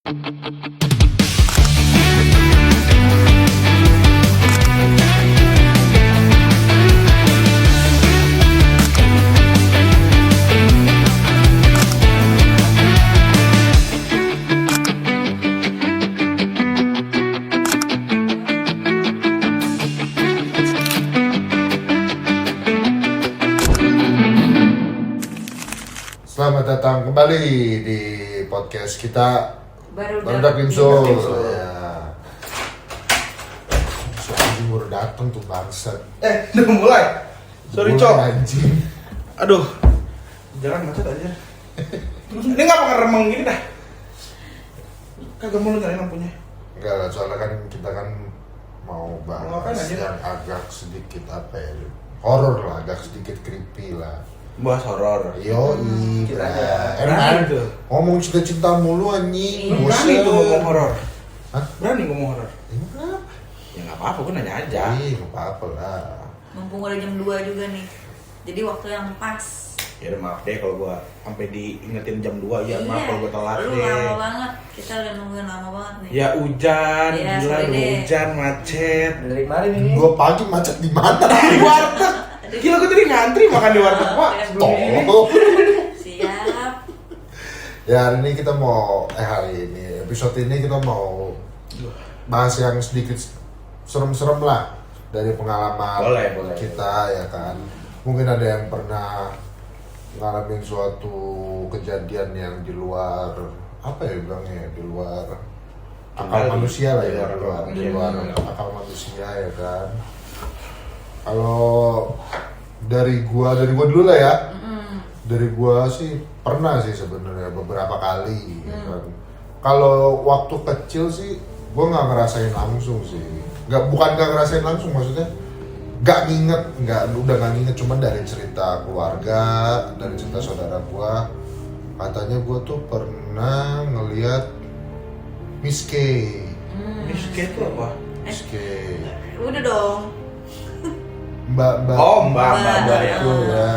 Selamat datang kembali di podcast kita Barudak Bimsul. Ya. Soalnya baru datang tuh bangsat. Udah mulai. Sorry cok. Anjing. Aduh. Jangan macet aja. Ini nggak pakai remeng gini dah. Kagak mau nyalain lampunya. Enggak lah, soalnya kan kita kan mau Ngapain bahas aja? yang agak sedikit apa ya, horor lah, agak sedikit creepy lah. Bahas horor. Yoi, Kita bra. aja. Enak Berani tuh. ngomong cinta-cinta mulu anjing. Berani tuh ngomong horor. Hah? Berani ngomong horor. Ini kenapa? Ya nggak apa-apa, gue nanya aja. Nggak apa-apa lah. Mumpung udah jam 2 juga nih. Jadi waktu yang pas. Ya udah maaf deh kalau gue sampai diingetin jam 2 ya maaf kalau gue telat Lu deh. lama banget. Kita udah nungguin lama banget nih. Ya hujan, Iya, gila sorry deh. hujan, macet. Dari kemarin ini. Gua pagi macet di mana? Di warteg. Gila gue tadi ngantri makan di warteg pak. Sebelum ini. Tolong. Siap. Ya hari ini kita mau episode ini kita mau bahas yang sedikit serem-serem lah dari pengalaman Boleh. kita ya kan. Mungkin ada yang pernah ngalamin suatu kejadian yang di luar apa ya bilangnya, di luar akal manusia lah ya, di luar akal manusia ya kan. Kalau dari gua dulu lah ya. Dari gua sih pernah sih sebenarnya beberapa kali ya kan. Kalau waktu kecil sih gua nggak ngerasain langsung sih. Bukan nggak ngerasain langsung, maksudnya udah nggak nginget, cuma dari cerita keluarga, dari cerita saudara gua, katanya gua tuh pernah ngelihat Miss K. Misket tuh apa? Miss K. Udah dong. Mbak Oh mbak ya. itu ya.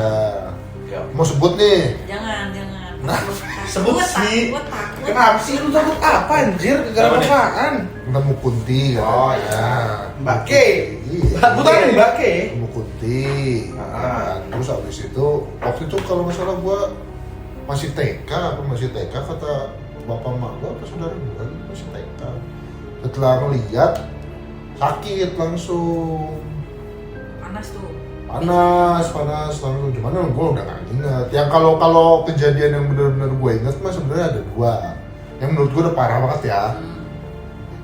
Ya. Mau sebut nih? Jangan. Nah, sebut sih. Takut. Kenapa sih lu takut apa anjir? Gara-gara apaan? Ketemu Kunti katanya. Oh, iya. Mbak K. Iya. Bukan Mbak K. Ketemu Kunti. Nah, terus abis itu waktu itu kalau nggak salah gua masih TK kata bapak mak gua apa saudara gua masih TK. Setelah ngeliat sakit langsung. Panas tuh. Panas langsung, gimana gue udah gak inget. Yang kalau kejadian yang benar-benar gue inget mah sebenarnya ada dua yang menurut gue udah parah banget ya.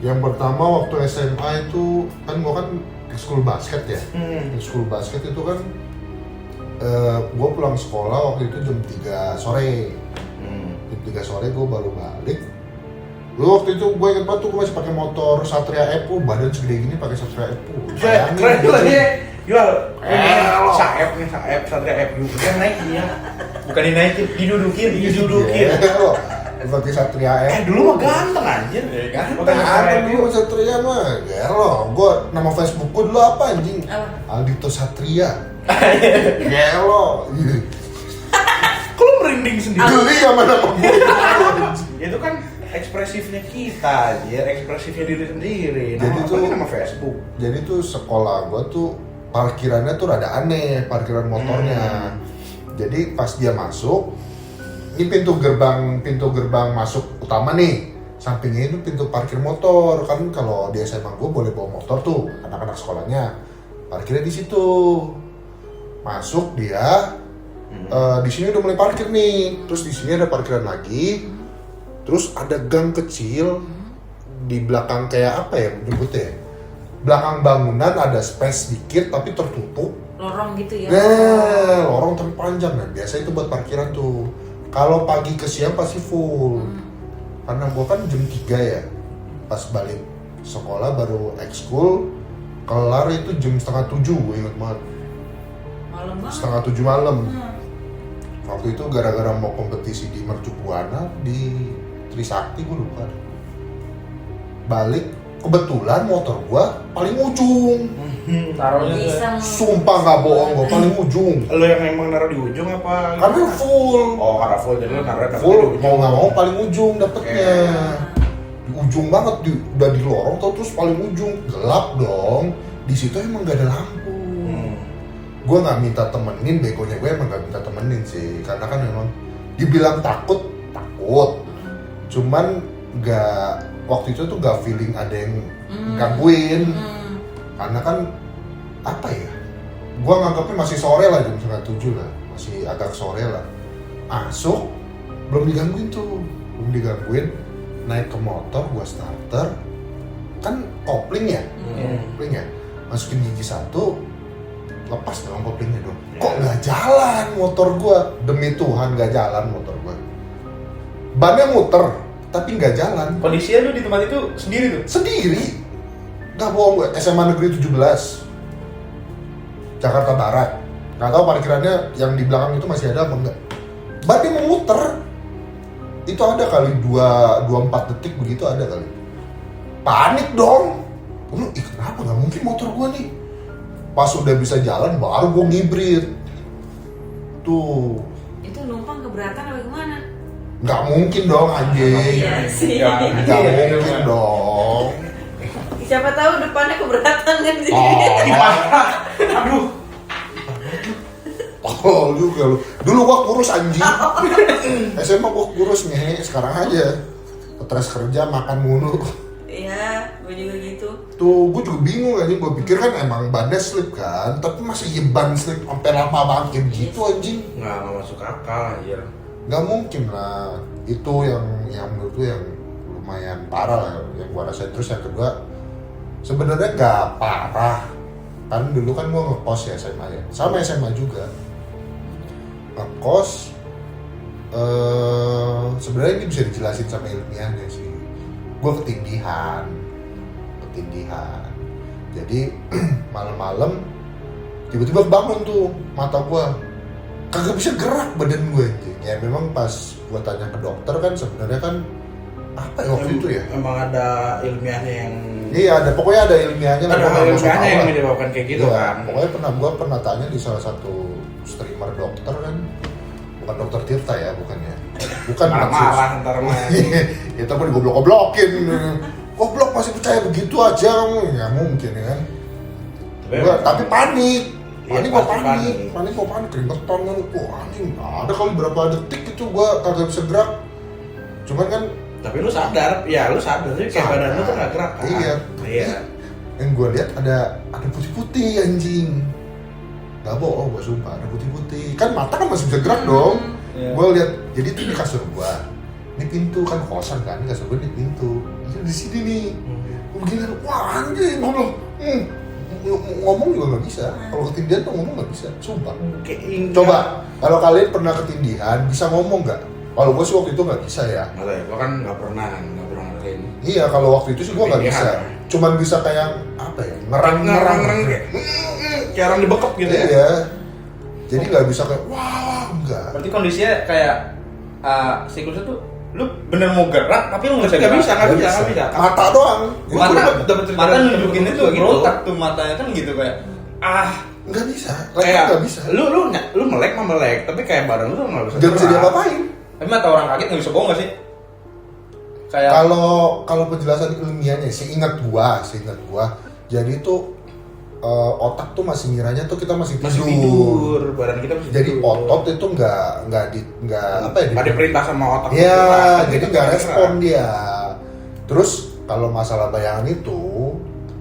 Yang pertama waktu SMA itu kan gue kan ekskul basket ya. Ekskul basket itu kan gue pulang sekolah waktu itu jam 3 sore. Jam 3 sore gue baru balik. Waktu itu gue inget banget tuh, gue masih pakai motor Satria Epo, badan segede gini pakai Satria Epo. Keren lah dia. Jual. Saep Satria F. Bukan naik dia. Bukan dinaikin, didudukin. Pakai Satria Epo. Dulu mah ganteng anjir. Ganteng dulu Satria mah. Gelo, gue nama Facebook gue dulu apa anjing? Apa? Aldito Satria. Gelo. Kok lu merinding sendiri? Geli sama nama gue. Itu kan ekspresifnya kita anjir, ekspresifnya diri sendiri. Jadi tuh nama Facebook. Jadi tuh sekolah gue tuh parkirannya tuh rada aneh, parkiran motornya. Jadi pas dia masuk, ini pintu gerbang masuk utama nih. Sampingnya itu pintu parkir motor. Kan kalau di SMA gue boleh bawa motor tuh, anak-anak sekolahnya. Parkirnya di situ. Masuk dia, di sini udah mulai parkir nih. Terus di sini ada parkiran lagi. Terus ada gang kecil di belakang kayak apa ya nyebutnya? Belakang bangunan ada space dikit tapi tertutup. Lorong gitu ya. Nah, lorong terpanjang. Nah, biasa itu buat parkiran tuh. Kalau pagi ke siang pasti full. Karena gua kan jam 3 ya. Pas balik sekolah baru ekskul, kelar itu jam 6:30, gue inget banget. Malam banget. 6:30 malam. Waktu itu gara-gara mau kompetisi di Mercu Buana di Trisakti, gue lupa. Balik, kebetulan motor gua paling ujung. Taruhnya Sumpah nggak bohong, gua paling ujung. Lo yang emang naruh di ujung apa? Karena full. Oh, karena full jadi lo naruh Full, mau nggak mau paling ujung dapetnya. ujung banget, udah di lorong tau, terus paling ujung gelap dong. Di situ emang gak ada lampu. Gue nggak minta temenin, begonya gue emang nggak minta temenin sih, karena kan memang dibilang takut, cuman nggak, waktu itu tuh nggak feeling ada yang gangguin, karena kan apa ya, gue nganggapnya masih sore lah, jam 6:30 lah, masih agak sore lah, masuk belum digangguin, naik ke motor, gue starter, kan kopling ya, masukin gigi 1, lepas dong koplingnya dong. Kok nggak jalan motor gua? Demi Tuhan nggak jalan motor gua. Bannya muter, tapi nggak jalan. Kondisinya lu di tempat itu sendiri tuh? Sendiri. Nggak bohong gue, SMA Negeri 17 Jakarta Barat. Nggak tahu parkirannya yang di belakang itu masih ada apa enggak. Bannya mau muter. Itu ada kali 24 detik begitu ada kali. Panik dong. Kenapa nggak mungkin motor gua nih? Pas udah bisa jalan baru gue ngibrit tuh. Itu numpang keberatan apa gimana? Nggak mungkin dong anjing. Iya sih. Nggak mungkin dong. Siapa tahu depannya keberatan kan sih. Aduh. Oh juga lu. Dulu gua kurus anjing. SMA gua kurus nih, sekarang aja stres kerja makan mulu. Iya, gue juga gitu. Tuh, gue juga bingung anjing. Gue pikir kan emang bannya slip kan, tapi masih ban slip sampai lama banget kayak gitu anjing. Nggak masuk akal anjir. Nggak mungkin lah. Itu yang menurut gue yang lumayan parah lah yang gue rasain. Terus yang kedua, sebenarnya nggak parah. Kan dulu kan gue ngekos ya SMA ya, sama SMA juga. Ngekos, sebenarnya ini bisa dijelasin sama ilmiahnya sih. Gue ketindihan. Jadi malam-malam tiba-tiba bangun tuh mata gue, kagak bisa gerak badan gue. Ya memang pas gue tanya ke dokter kan sebenarnya kan apa ya waktu itu ya? Emang ada ilmiahnya yang Iya ada, pokoknya ada ilmiahnya. ada ilmiahnya yang menyebabkan kayak gitu ya, kan. Pokoknya gue pernah tanya di salah satu streamer dokter kan, bukan dokter Tirta ya, bukannya. Bukan Marah ntar mah. Kita pun digoblok-goblokin. Goblok masih percaya begitu aja, nggak mungkin ya kan. Tapi panik. Panik gue panik, keringetan kan. Wah anjing, ada kali berapa detik itu gue kagak bisa gerak. Cuman kan tapi lu sadar sih kayak badan lu tuh nggak gerak kan? Iya. Yang gue lihat ada putih-putih anjing. Gak bohong, gue sumpah ada putih-putih. Kan mata kan masih bisa gerak dong. Gue lihat, jadi itu di kasur gue. Ini pintu kan kosan kan, kasur gue di pintu. Ini di sini nih. Gue begini, wah anjing, gue bilang, ngomong juga nggak bisa. Kalau ketindihan tuh ngomong nggak bisa, sumpah. Coba, kalau kalian pernah ketindihan, bisa ngomong nggak? Kalau gue sih waktu itu nggak bisa ya. Nggak tahu ya, gue kan nggak pernah ngerasain. Iya, kalau waktu itu sih gue nggak bisa. Cuman bisa kayak apa ya? Ngerang kayak orang dibekap gitu ya. Iya. Jadi nggak bisa kayak wah enggak. Berarti kondisinya kayak siklusnya tuh lu bener mau gerak tapi lu nggak Nggak bisa. Mata doang. Mata nunjukin itu berontak tuh matanya kan gitu kayak Nggak bisa. Kayak Nggak bisa. Lu melek mah melek, tapi kayak badan lu nggak bisa. Nggak bisa diapa-apain. Tapi mata orang kaget nggak bisa bohong nggak sih? Kayak Kalau penjelasan ilmiahnya seingat gua, jadi itu otak tuh masih ngiranya tuh kita masih tidur. Badan kita masih Jadi tidur. otot itu nggak apa ya? Nggak diperintah sama otak. Iya, Kita jadi kita nggak gerak. respon dia. Terus kalau masalah bayangan itu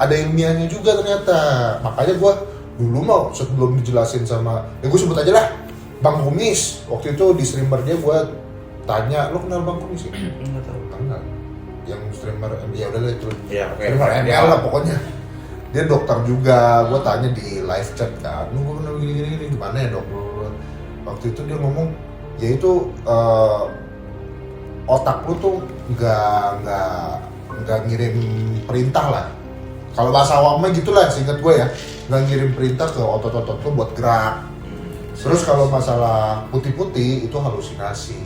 ada ilmiahnya juga ternyata. Makanya gua dulu mau sebelum dijelasin sama, ya gue sebut aja lah, Bang Kumis. Waktu itu di streamer dia gua tanya, lo kenal Bang Kumis ya? Nggak tahu. Kenal. Yang streamer, ya udah lah itu. Iya, oke. Streamer ML lah pokoknya. Dia dokter juga, gue tanya di live chat kan, lu gue kenal gini, gimana ya dok? Waktu itu dia ngomong, ya itu otak lu tuh nggak ngirim perintah lah. Kalau bahasa awamnya gitulah, seingat gue ya, nggak ngirim perintah ke otot-otot lu buat gerak. Terus kalau masalah putih-putih itu halusinasi.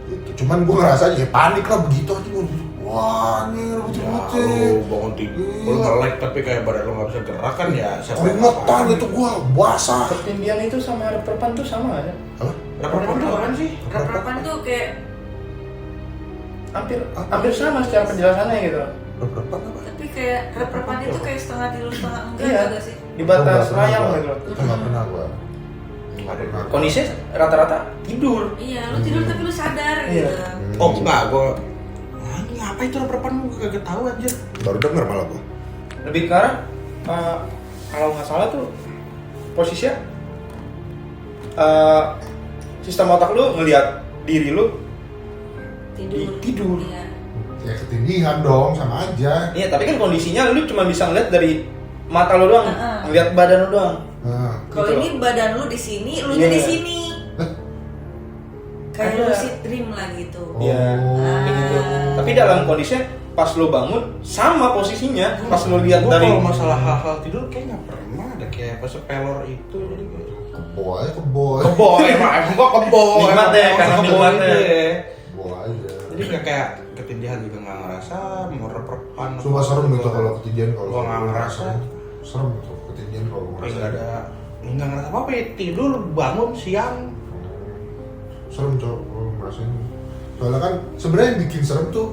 Gitu. Cuman gue ngerasa ya panik lah begitu aja gue. Wah, ini putih-putih. Lu bangun tidur, lu melek tapi kayak badan lu nggak bisa gerak kan ya. Keringetan itu gua basah. ketindihan itu sama rep-repan tuh sama aja. Apa? Rep-repan tuh apaan sih? Rep-repan tuh kayak hampir sama secara penjelasannya gitu. Rep-repan apa? Tapi kayak rep-repan itu kayak setengah tidur setengah enggak Iya. juga sih. Di batas Itu nggak pernah layang gua. gitu. Itu nggak pernah gua. Nggak pernah. Kondisinya rata-rata tidur. Iya, lu tidur tapi lu sadar Iya. gitu. Oh enggak, gue ini apa itu rep-repan gue kagak tahu aja. Baru denger malah gua. Lebih ke arah kalau nggak salah tuh posisinya sistem otak lu ngelihat diri lu tidur. Iya. Ya ketindihan dong, sama aja. Iya, tapi kan kondisinya lu cuma bisa ngeliat dari mata lu doang, ngeliat badan lu doang. Nah, Kalau Gitu ini badan lu di sini, lu Iya. di sini. Hah? Kayak Ada. lucid dream lah gitu. Iya, kayak gitu. Tapi dalam kondisinya pas lu bangun sama posisinya, pas lu lihat Gue dari kalau masalah hal-hal tidur kayak nggak pernah ada kayak pas pelor itu jadi kayak kebo aja kebo. kebo emang gue kebo Nikmat deh, karena kebo nikmat aja. deh. Kebo aja. Jadi kayak ketindihan juga nggak ngerasa, mau rep-repan. Cuma serem gitu kalau ketindihan kalau Gua nggak ngerasa. Serem itu ketindihan kalau Kayak ngerasa. nggak ada, nggak ngerasa apa-apa ya, tidur bangun siang. Serem cowok kalau ngerasain. Soalnya kan sebenarnya yang bikin serem tuh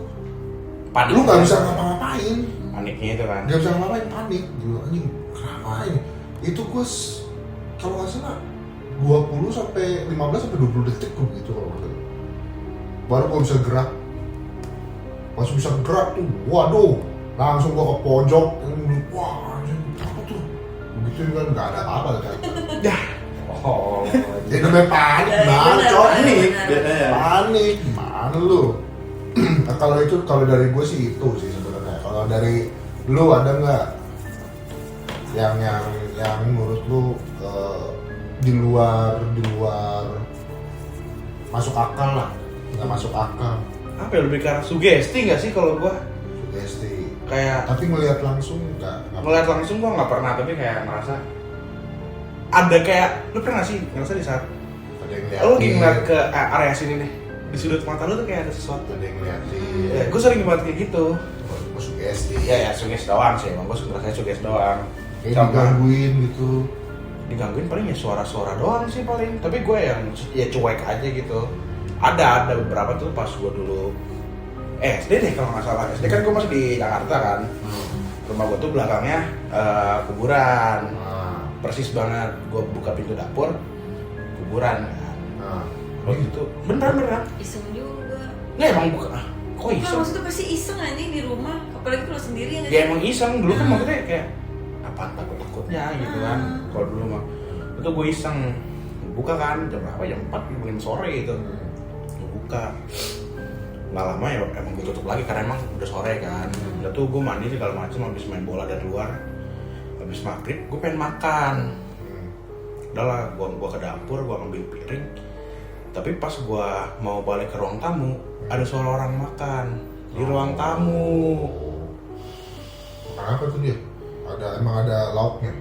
Panik. lu nggak bisa ngapa-ngapain. Paniknya itu kan. Nggak bisa ngapa-ngapain, panik gitu. Anjing kenapa ini? Itu gue kalau nggak salah 20 sampai 15 sampai 20 detik gue gitu kalau nggak salah. Baru gue bisa gerak. Pas bisa gerak tuh, waduh, langsung gue ke pojok. Wah, anjing, apa tuh? Begitu kan nggak ada apa-apa kan. Ya. Oh, Dia namanya panik Ya, banget, benar, coy. benar, panik benar. biasanya. Panik, gimana lu? Nah, kalau dari gue sih itu sih sebenarnya. Kalau dari lu ada nggak yang menurut lu di luar masuk akal lah, nggak masuk akal, Apa ya, lebih ke arah sugesti nggak sih kalau gue? sugesti. Kayak Tapi ngelihat langsung nggak ngeliat langsung gue nggak pernah, tapi kayak ngerasa ada kayak, lu pernah nggak sih ngerasa di saat ada yang lu lagi ngeliat ngeliatin, ke area sini nih, di sudut mata lu tuh kayak ada sesuatu. ada yang ngeliatin. Ya, gue sering banget kayak gitu. Sugesti. Ya sugesti doang sih, emang gue ngerasa sugesti doang. Kayak Sama digangguin gitu. digangguin paling ya suara-suara doang sih paling. Tapi gue yang ya cuek aja gitu. Ada beberapa tuh pas gue dulu SD deh kalau nggak salah. SD kan gue masih di Jakarta kan. Rumah gue tuh belakangnya kuburan. Nah, Persis banget. Gue buka pintu dapur, kuburan kan. nah. Waktu itu beneran. Iseng juga. Nggak emang bukan. Kok Kan iseng? maksudnya pasti iseng aja di rumah, apalagi kalau sendiri ya nggak Ya sih? emang iseng. Dulu kan maksudnya kayak apaan takutnya gitu kan. Kalau dulu mah itu gue iseng. Buka kan jam berapa? Jam 4 mungkin sore gitu. Gue buka. Nggak lama ya emang gue tutup lagi karena emang udah sore kan. Udah tuh gue mandi segala macam habis main bola dari luar. Habis maghrib gue pengen makan. Udah lah gue ke dapur, gue ngambil piring. Tapi pas gue mau balik ke ruang tamu, ada suara orang makan di ruang tamu. Makan apa tuh dia? Emang ada lauknya?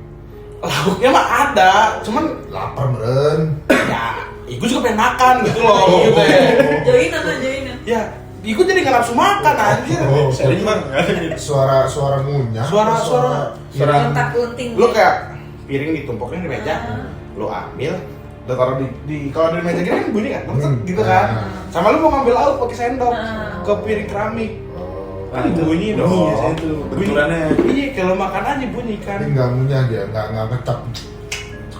Lauknya mah ada, cuman Lapar meren. ya, gue juga pengen makan gitu loh, gitu ya. Joinan. Ya, gue jadi nggak nafsu makan anjir. Oh, Sering banget. Suara ngunyah. Suara- Lontak-lonting. Lu kayak piring ditumpukin di meja, lu ambil, udah taruh di kalau di meja gini kan bunyi kan, gitu kan. Sama lu mau ngambil lauk pakai sendok ke piring keramik, Nah, kan itu bunyi bunyi dong. biasanya tuh, benturannya. Iya, kalau makan aja bunyi kan. Ini nggak ngunyah dia, nggak ngecap.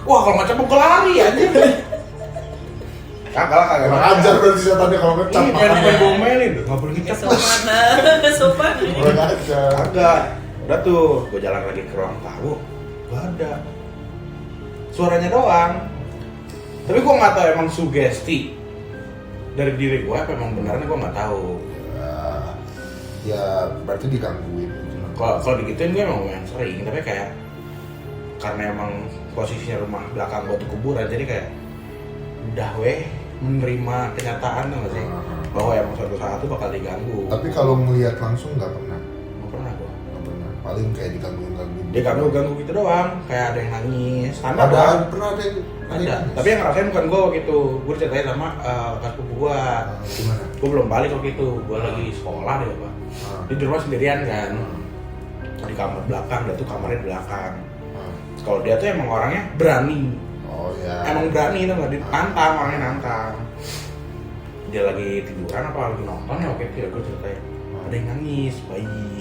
Wah, kalau macam gue lari anjir. Kagak lah, kagak. Kurang ajar berarti setannya kalau ngecap. Iya, pengen gomelin, nggak boleh Nggak ngecap. sopan lah, sopan. Kurang ajar. Kagak. Udah tuh, gue jalan lagi ke ruang tamu, gak ada. Suaranya doang. Tapi gue nggak tahu emang sugesti dari diri gue apa emang benernya gue nggak tahu. Ya berarti digangguin gitu. Kalau digituin gue emang lumayan sering, tapi kayak karena emang posisinya rumah belakang gue tuh kuburan, jadi kayak udah menerima kenyataan tuh nggak sih bahwa emang suatu saat tuh bakal diganggu. Tapi kalau ngelihat langsung nggak pernah. Nggak pernah gue. Nggak pernah. Paling kayak digangguin. Dia ganggu gitu doang, kayak ada yang nangis. Ada Pernah ada yang ada. Tapi yang ngerasain bukan gue waktu itu. Gue ceritain sama bekas sepupu gue. Gimana? Gue belum balik waktu itu. Gue lagi sekolah deh pak. Dia di rumah sendirian kan. Di kamar belakang, dia tuh kamarnya di belakang. Kalau dia tuh emang orangnya berani. Oh ya. Emang berani tuh nggak ditantang, orangnya nantang. dia lagi tiduran apa lagi nonton ya oke gue ceritain ada yang nangis bayi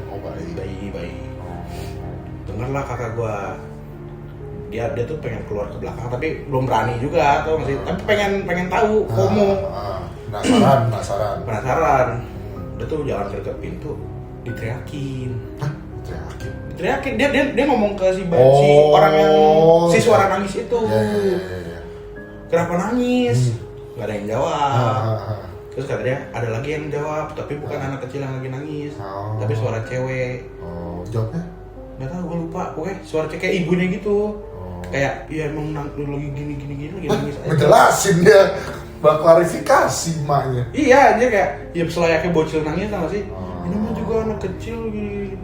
Oh, baik. dengarlah kakak gue dia tuh pengen keluar ke belakang tapi belum berani juga atau masih tapi pengen tahu FOMO penasaran dia tuh jalan ke dekat pintu diteriakin teriakin dia ngomong ke si orang yang si suara nangis itu Ya. kenapa nangis nggak ada yang jawab terus katanya ada lagi yang jawab tapi bukan anak kecil yang lagi nangis tapi suara cewek Jawabnya? nggak tahu gue lupa oke suara cewek kayak ibunya gitu kayak ya emang lagi gini lagi nangis aja Ngejelasin dia klarifikasi maknya. iya dia kayak ya selayaknya bocil nangis sama sih ini mah juga anak kecil gini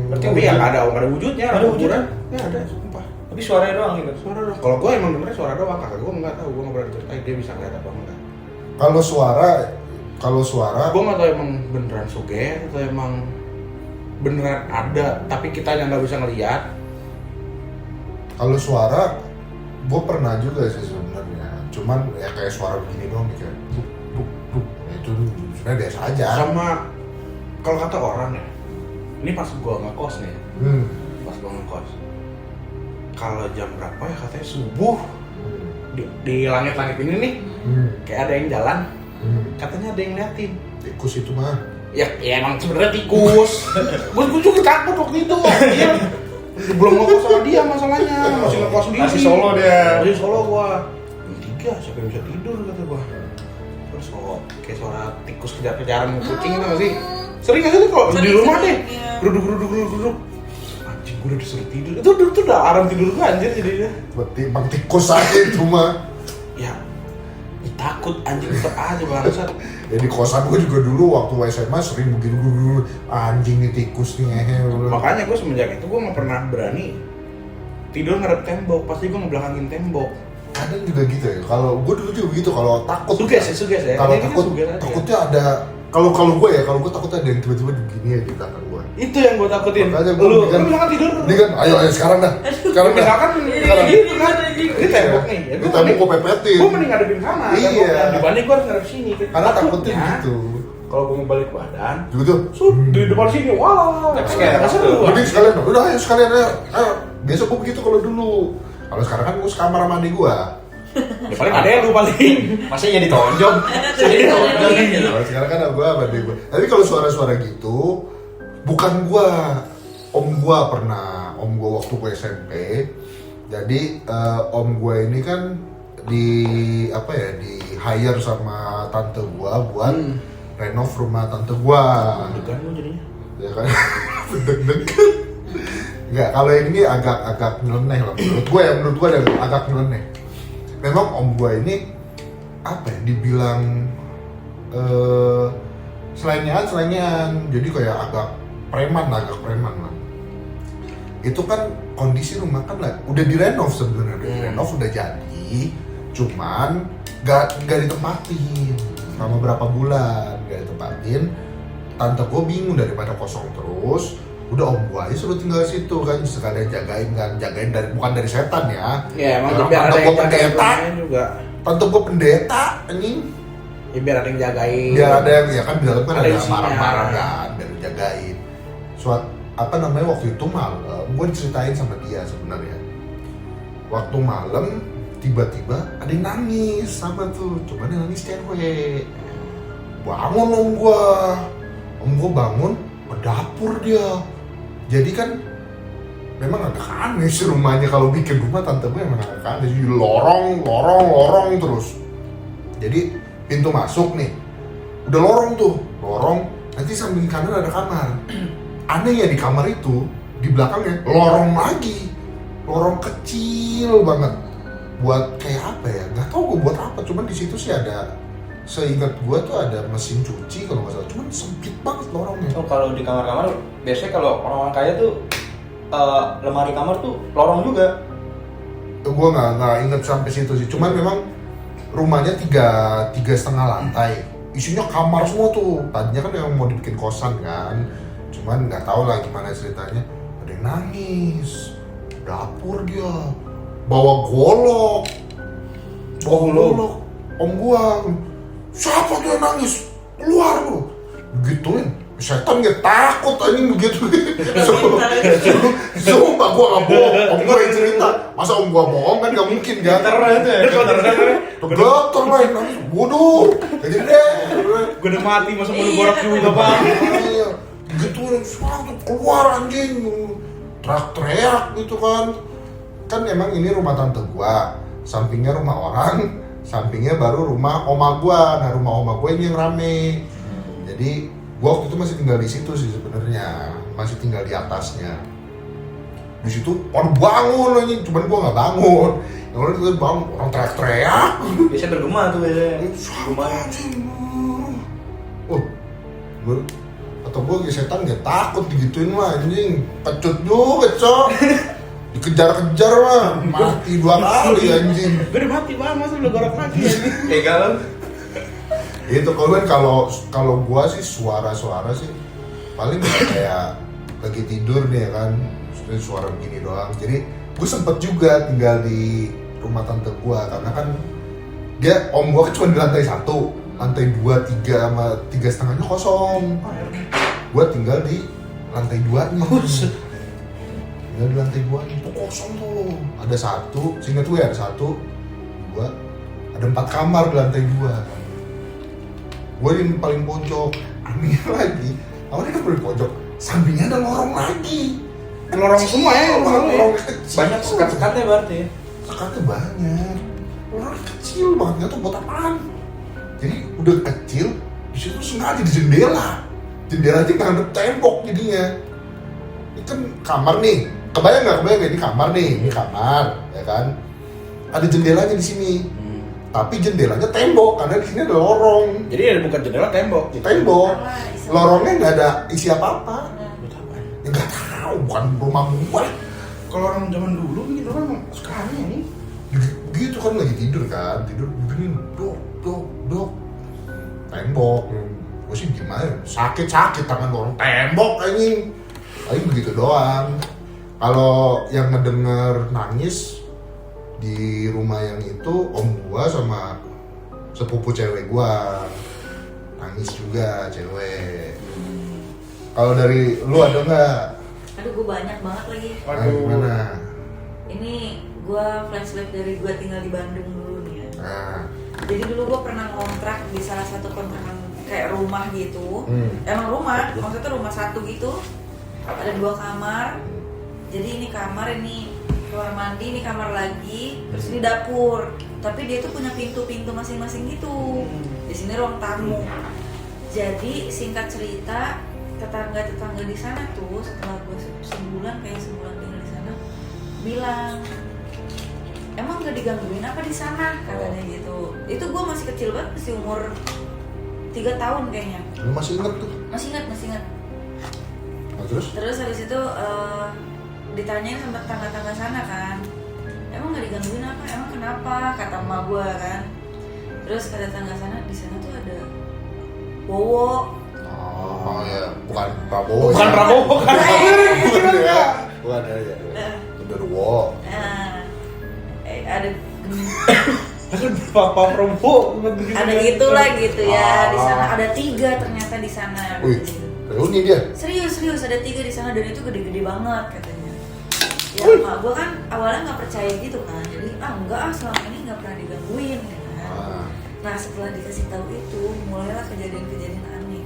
berarti ya nggak ada wujudnya Ada wujudnya? nggak ada sumpah Tapi suaranya doang gitu. suara doang kalau gue emang dengernya suara doang kakak gue nggak tahu gue nggak pernah ceritain dia bisa ngeliat apa enggak Kalau suara gue nggak tahu emang beneran suge atau emang beneran ada tapi kita yang nggak bisa ngeliat gue pernah juga sih sebenarnya. Cuman ya kayak suara begini doang nih kayak buk. Itu sebenarnya biasa aja. sama kalau kata orang ya ini pas gue ngekos nih pas gue ngekos kalau jam berapa ya katanya subuh di langit-langit ini nih kayak ada yang jalan katanya ada yang ngeliatin Tikus itu mah. ya emang sebenarnya tikus gue juga takut waktu itu dia belum ngekos sama dia masalahnya masih ngekos sendiri Masih solo dia. masih solo gua jam 3 siapa yang bisa tidur kata gua terus kayak suara tikus kejar-kejaran kucing itu nggak sih sering nggak sih tuh kalau di rumah deh geruduk anjing gua udah disuruh tidur itu udah alarm tidur gua anjir jadinya Berarti bang tikus aja itu mah. ya takut anjing tetep aja bangsat. Ya di kosan gue juga dulu waktu SMA sering begitu dulu anjing nih tikus nih Makanya gue semenjak itu gue nggak pernah berani tidur ngadep tembok, pasti gue ngebelakangin tembok. kadang juga gitu ya. Kalau gue dulu juga gitu kalau takut. Suges ya. Kalau Ini takut, suges aja. takutnya ada. Kalau gue takutnya ada yang tiba-tiba begini ya di belakang gue. Itu yang gue takutin. Makanya gue Lu mendingan- misalkan tidur. Ini kan, ayo sekarang dah. Sekarang dah. Misalkan Sekarang. ini tembok nih. Ya, Di tembok gue pepetin. Gue mending ngadepin sana. Iya. temboknya. Dibanding gue harus ngadep sini. Karena takutnya gitu. Kalau gue mau balik badan, Gitu. di depan sini, wah. Tapi kayak nggak seru. Mending sekalian, udah ayo sekalian ayo. Biasa gue begitu kalau dulu. Kalau sekarang kan gue sekamar sama adik gue. Ya paling ada ya lu paling. Masa jadi tonjok? Kalau sekarang kan gue sama adik gue. Tapi kalau suara-suara gitu, bukan gue. Om gue pernah, om gue waktu gue SMP. Jadi om gue ini kan di hire sama tante gue buat renov rumah tante gue. Degan lu jadinya. Ya kan, deg-degan. Enggak, kalau yang ini agak nyeleneh lah menurut gue agak nyeleneh. Memang om gue ini dibilang selengean, jadi kayak agak preman lah. Itu kan kondisi rumah kan lah, udah direnov sebenarnya, udah jadi, cuman nggak ditempatin selama berapa bulan, nggak ditempatin. Tante gue bingung daripada kosong terus, udah om gue aja suruh tinggal situ kan, sekalian jagain bukan dari setan ya. Ya emang Orang biar ada tante yang gue jagain pendeta, rumahnya juga. tante gue pendeta, anjing. Ya biar ada yang jagain. Biar ada yang ya kan di dalam kan Ada ada isinya. barang-barang kan, biar dijagain. Waktu itu malam, gue diceritain sama dia sebenarnya. Waktu malam tiba-tiba ada yang nangis sama tuh, cuman yang nangis cewek. Bangun om gue bangun ke dapur dia. Jadi kan memang agak aneh sih rumahnya, kalau bikin rumah tante gue emang agak aneh, jadi lorong terus. Jadi pintu masuk nih, udah lorong, nanti samping kanan ada kamar. Anehnya di kamar itu, di belakangnya lorong kecil banget. Buat kayak apa ya, nggak tahu gue buat apa, cuman di situ sih ada, seingat gue tuh ada mesin cuci kalau nggak salah, cuman sempit banget lorongnya. Oh, kalau di kamar-kamar biasanya kalau orang-orang kaya tuh lemari kamar tuh lorong juga. Gue nggak inget sampai situ sih, cuman memang rumahnya tiga setengah lantai, isinya kamar semua tuh. Tadinya kan yang mau dibikin kosan kan, cuman nggak tahu lah gimana ceritanya. Ada yang nangis, dapur dia, bawa golok, om gua siapa tuh yang nangis? Keluar lu. Gituin. Setan gak takut anjing begitu. Sumpah gua gak bohong. Om gua yang cerita. Masa om gua bohong kan gak mungkin kan? Getar itu ya. Getar lah yang nangis. Bodoh. Jadi deh. Gue udah mati masa mau borok juga bang. Gitu suatu keluar anjing. Teriak-teriak gitu kan. Kan emang ini rumah tante gua. Sampingnya rumah orang. Sampingnya baru rumah oma gua. Nah rumah oma gua ini yang rame. Jadi gua waktu itu masih tinggal di situ sih sebenarnya, masih tinggal di atasnya. Di situ orang bangun anjing, cuman gua nggak bangun. Yang lain tuh bangun, orang teriak-teriak. Biasanya bergema tuh biasanya. Lumayan. Oh, atau gua kayak setan nggak takut digituin mah anjing, pecut juga cok. Dikejar-kejar mah, mati 2 kali anjing. Gue udah mati bang, masa udah gorok lagi anjing. Tega lu. Itu kalau gua sih suara-suara sih paling kayak lagi tidur nih ya kan, suara begini doang. Jadi gue sempet juga tinggal di rumah tante gua karena kan dia om gua cuma di lantai 1, lantai 2, 3 sama 3,5-nya kosong. Gua tinggal di lantai 2-nya. Tinggal di lantai 2 itu kosong tuh. Ada 1, seingat gue ada 1, 2, ada 4 kamar di lantai 2. Gue yang paling pojok, anehnya lagi, awalnya kan paling pojok, sampingnya ada lorong lagi. Lorong semua ya, lorong kecil. Banyak sekat-sekatnya berarti ya. Sekatnya banyak, lorong kecil banget, nggak tahu buat apaan. Jadi udah kecil, di situ sengaja di jendela aja ngadep tembok jadinya. Ini kan kamar nih, kebayang nggak ini kamar nih, ini kamar, ya kan? Ada jendelanya di sini. Tapi jendelanya tembok karena di sini ada lorong. Jadi ada bukan jendela tembok. Tembok. Lorongnya nggak ada isi apa-apa. Buat apa ya? Ya nggak tahu, bukan rumah gua. Kalau orang zaman dulu gitu orang sekarang ya nih. Gitu kan lagi tidur begini dok. Tembok. Gua sih gimana? Sakit tangan orang tembok anjing. Paling begitu doang. Kalau yang ngedenger nangis di rumah yang itu om gua sama sepupu cewek gua nangis juga cewek. Kalau dari lu ada nggak? Aduh, gue banyak banget lagi. Gimana? Ini gue flashback dari gue tinggal di Bandung dulu nih ya. Nah, Jadi dulu gue pernah ngontrak di salah satu kontrakan kayak rumah gitu. Emang rumah, maksudnya rumah satu gitu. Ada 2 kamar. Jadi ini kamar, ini kamar mandi, ini kamar lagi, terus ini dapur. Tapi dia tuh punya pintu-pintu masing-masing gitu. Di sini ruang tamu. Jadi singkat cerita, tetangga-tetangga di sana tuh setelah gue sebulan tinggal di sana, bilang, emang gak digangguin apa di sana, katanya gitu. Itu gue masih kecil banget, masih umur 3 tahun kayaknya. lu masih inget tuh? Masih ingat. Nah, terus Habis itu ditanyain sama tetangga-tetangga sana kan, emang gak digangguin apa, emang kenapa, kata emak gue kan. Terus kata tetangga sana, di sana tuh ada Bowo. oh ya, bukan Prabowo. Bukan ya. Prabowo kan. Bukan ya. Bukan ya. Genderuwo. Ada Pak Prabowo. ada gitulah gitu ya. Di sana ada 3 ternyata di sana. Wih, reuni dia. Serius ada 3 di sana dan itu gede-gede banget katanya. Ya emak gue kan awalnya nggak percaya gitu kan. Jadi enggak, selama ini nggak pernah digangguin kan. Nah setelah dikasih tahu itu mulailah kejadian-kejadian aneh.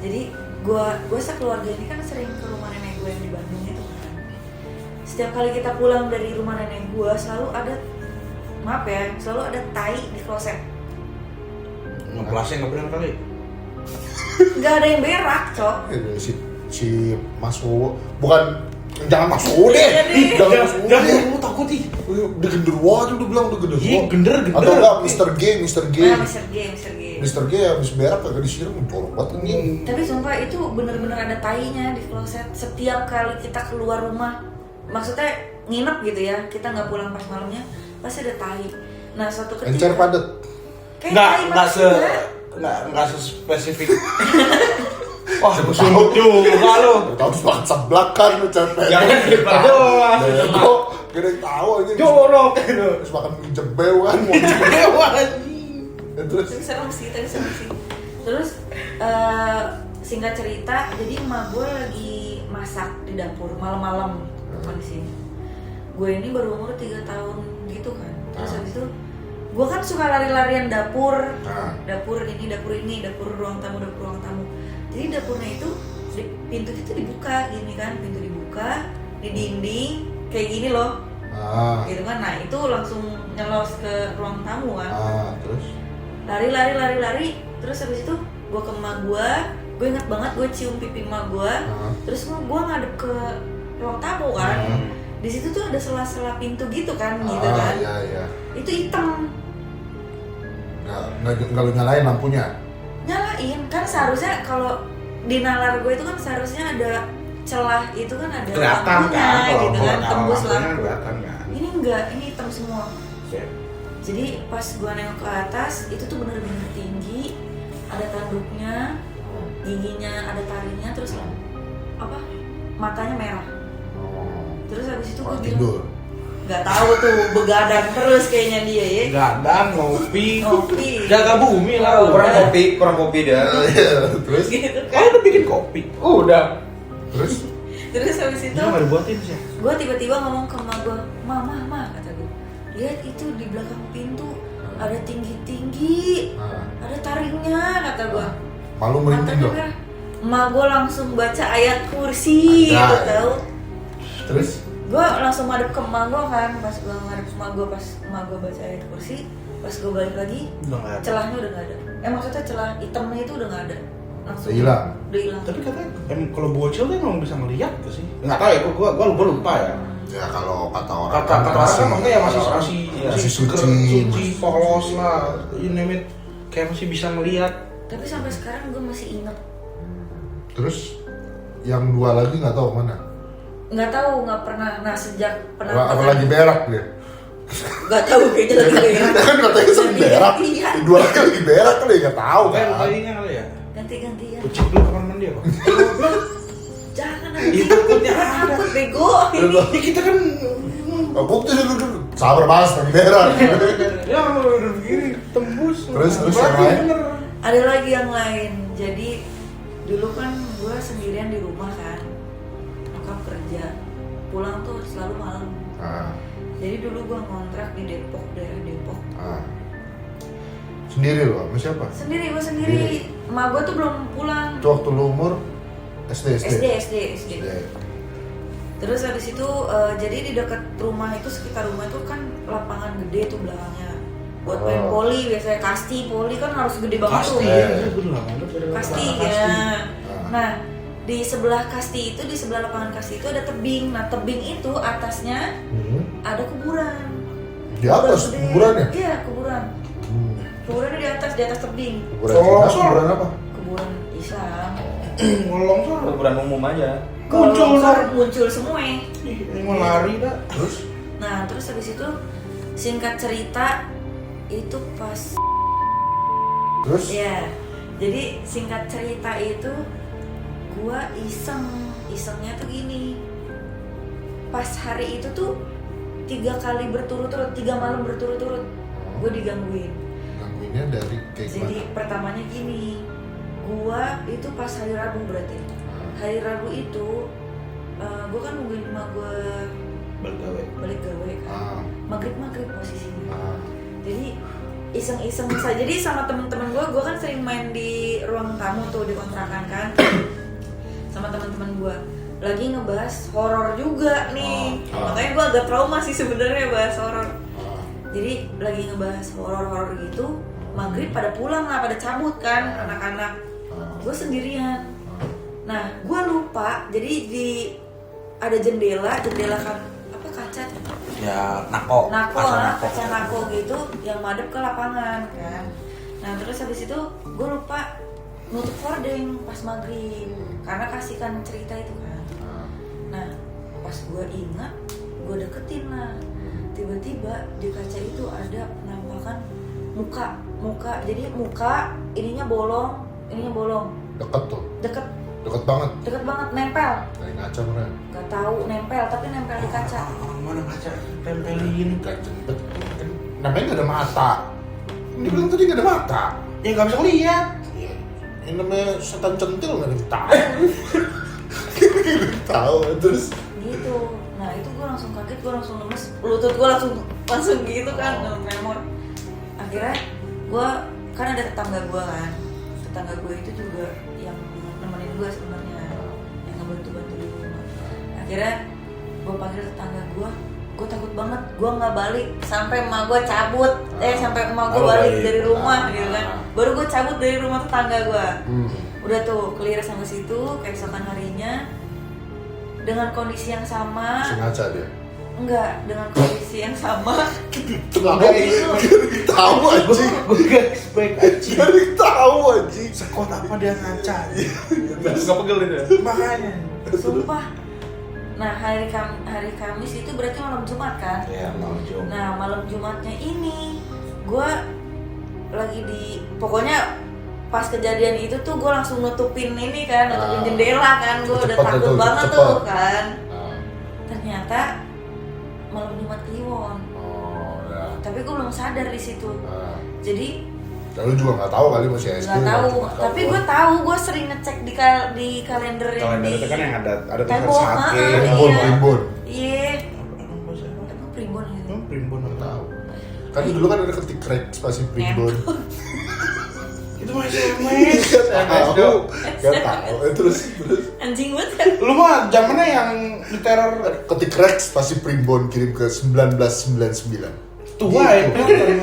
Jadi gue sekeluarga ini kan sering ke rumah nenek gue yang di Bandung itu kan. Setiap kali kita pulang dari rumah nenek gue selalu ada tai di kloset. Ngeplasnya nggak benar kali. Nggak ada yang berak, cok. Si Mas Wowo, bukan, jangan Mas Wowo deh. Jangan Mas Wowo deh. Lu takut ih. Udah genderuwo aja udah bilang udah genderuwo. Iya, gender. Atau enggak Mr. G. Nah, Mr. G. Mr. G habis berak kagak disiram jorok banget anjing. Tapi sumpah itu bener-bener ada tainya di kloset. Setiap kali kita keluar rumah, maksudnya nginep gitu ya, kita nggak pulang pas malamnya, pasti ada tai. Nah suatu ketika Encer padet. kayak tai nggak sespesifik. Wah, sumut juga lo. Tahu banget seblak kan lu capek. Jangan diperjelas. Kok kira tahu aja. Jorok. Terus makan mie jebel kan, mau Dewa anjing. Terus? Tapi serem sih. Terus singkat cerita, jadi emak gue lagi masak di dapur malam-malam kondisi. Gue ini baru umur 3 tahun gitu kan. Terus habis itu gue kan suka lari-larian dapur ini, dapur ruang tamu. Jadi dapurnya itu pintu itu dibuka gini kan, pintu dibuka di dinding kayak gini loh. Gitu kan. Nah, itu langsung nyelos ke ruang tamu kan. Terus Lari. Terus habis itu gue ke emak gue ingat banget gue cium pipi emak gue. Terus gue ngadep ke ruang tamu kan. Di situ tuh ada sela-sela pintu gitu kan, gitu kan. Iya. Itu hitam. Nggak lu nyalain lampunya? Nyalain, kan seharusnya kalau di nalar gue itu kan seharusnya ada celah, itu kan ada Kelihatan lampunya kan, kalau gitu kan, tembus lampunya lampu. kelihatan kan. Ini enggak, ini hitam semua. Sip. Jadi pas gue nengok ke atas, itu tuh bener-bener tinggi, ada tanduknya, giginya ada taringnya, terus apa? Matanya merah. Terus habis itu gue bilang, Tidur. nggak tahu tuh, begadang terus kayaknya dia ya. Gadang, ngopi, Ngopi. jaga bumi lah. Kurang kopi dia. Terus? Gitu Oh, kan. udah bikin kopi. Udah. Terus? Terus habis itu Nggak dibuatin sih. gue tiba-tiba ngomong ke emak gue, Ma, kata gue, lihat itu di belakang pintu ada tinggi-tinggi, ada taringnya, kata gue. Malu merinding dong? merah. Emak gue langsung baca ayat kursi, Ada. gitu tau. Terus? Gue langsung ngadep ke emak gue kan, pas gue ngadep ke emak gue, pas emak gue baca ayat kursi, pas gue balik lagi, Udah nggak ada. celahnya udah nggak ada. Maksudnya celah hitamnya itu udah nggak ada, langsung Udah hilang? Udah hilang. Tapi katanya kalau bocil tuh emang bisa ngeliat gak sih? Nggak tahu ya, gua lupa ya. Ya kalau kata orang Kata orang kan makanya ya masih masih seger, suci. polos lah, you name it, kayak masih bisa ngeliat. Tapi sampai sekarang gue masih inget. Terus yang 2 lagi nggak tahu mana? Nggak tahu, nggak pernah. Nah sejak Apa penangkapan lagi berak dia? nggak tahu kayaknya lagi berak. Kan katanya sering berak. Iya. 2 lagi lagi berak kali nggak tahu Kan kan? kayaknya kali ya. Ganti-gantian. Kucing dulu kamar mandi apa? Jangan Itu takutnya ada. takut bego. Ya kita kan Bukti dulu. Sabar mas, lagi berak. ya udah begini tembus. Terus Berarti yang lain? bener. Ada lagi yang lain. Jadi dulu kan gue sendirian di rumah kan, nyokap kerja, pulang tuh selalu malam. Jadi dulu gue ngontrak di Depok, daerah Depok. Sendiri loh, sama siapa? Sendiri, gue sendiri. Emak gue tuh belum pulang. Itu waktu lu umur SD. SD. Terus habis itu jadi di dekat rumah itu, sekitar rumah itu kan lapangan gede tuh belakangnya. Buat main poli biasanya, kasti poli kan harus gede banget tuh. Pasti ya, bener. Kasti ya. Nah, di sebelah kasti itu, di sebelah lapangan kasti itu ada tebing. Nah, tebing itu atasnya ada kuburan. Di atas Gede. kuburannya? Iya, kuburan. Kuburannya di atas tebing. Kuburan Cina, kuburan apa? Kuburan Islam. Ngolongsor. Kuburan umum aja. Kalau Muncul, longsor Bang. muncul semua. Ini mau lari dah. Terus? Nah, terus habis itu singkat cerita itu pas ya. Jadi singkat cerita itu gua isengnya tuh gini. Pas hari itu tuh 3 kali berturut-turut, 3 malam berturut-turut gue digangguin. Gangguinnya dari kayak Jadi gimana? pertamanya gini, gua itu pas hari Rabu berarti. Hari Rabu itu gua kan nungguin emak gua balik gawe kan. Maghrib posisinya. Jadi iseng-iseng saja. Jadi sama temen-temen gua kan sering main di ruang tamu tuh di kontrakan kan. Sama teman-teman gua lagi ngebahas horor juga nih. Makanya gua agak trauma sih sebenarnya bahas horor. Jadi lagi ngebahas horor gitu, maghrib pada pulang lah, pada cabut kan anak-anak. Gue sendirian. Nah, gue lupa. Jadi ada jendela kan apa kaca? Ya, nako. Kaca nako gitu yang madep ke lapangan kan. Nah, terus habis itu gue lupa nutup hordeng pas maghrib karena kasihkan cerita itu kan. Nah, pas gue ingat, gue deketin lah. Tiba-tiba di kaca itu ada penampakan muka. Jadi muka ininya bolong. Deket tuh, Deket deket banget. Nempel. Dari ngaca mana? Gak tahu nempel, tapi nempel di kaca. Mana kaca tempelin. Kan jembet, kan namanya nggak ada mata. Dia bilang tadi nggak ada mata. Ya nggak bisa lihat. Ini namanya setan centil nggak ada yang tahu. Nggak ada yang tahu terus. Gitu. Nah itu gue langsung kaget, gue langsung lemes, lutut gue langsung gitu kan, tremor. Akhirnya gue kan ada tetangga gue itu juga yang nemenin gue sebenarnya, yang ngebantu di rumah. Akhirnya gue panggil tetangga gue takut banget, gue nggak balik sampai emak gue cabut, sampai emak gue balik dari rumah gitu kan. Baru gue cabut dari rumah tetangga gue. Udah tuh clear sampai situ, keesokan harinya dengan kondisi yang sama. Sengaja dia. Enggak, dengan kondisi yang sama. Tahu anjing. Gue gak expect anjing. Gak tahu anjing. Sekot apa dia ngaca. Nggak pegel itu. Makanya. Sumpah. Nah hari Kamis itu berarti malam Jumat kan? Ya malam Jumat. Nah malam Jumatnya ini gue lagi pokoknya pas kejadian itu tuh gue langsung nutupin ini kan, nutupin jendela kan, gue udah takut banget tuh kan. Ternyata malam Jumat Kliwon. Oh ya. Tapi gue belum sadar di situ. Jadi Lalu juga nggak tahu kali masih SD. nggak tahu, tapi gue tahu, gue sering ngecek di kalender yang Kalender di itu kan yang ada tulisan tembok, sake. Primbon. Iya. Emang bahasa apa? Emang primbon gitu. Primbon Nggak tahu. Kan dulu kan ada ketik krek spasi primbon. Itu mah SMS. Gak tahu. Terus Anjing banget. Lu mah zamannya yang diteror ketik krek spasi primbon kirim ke 1999. tua ya.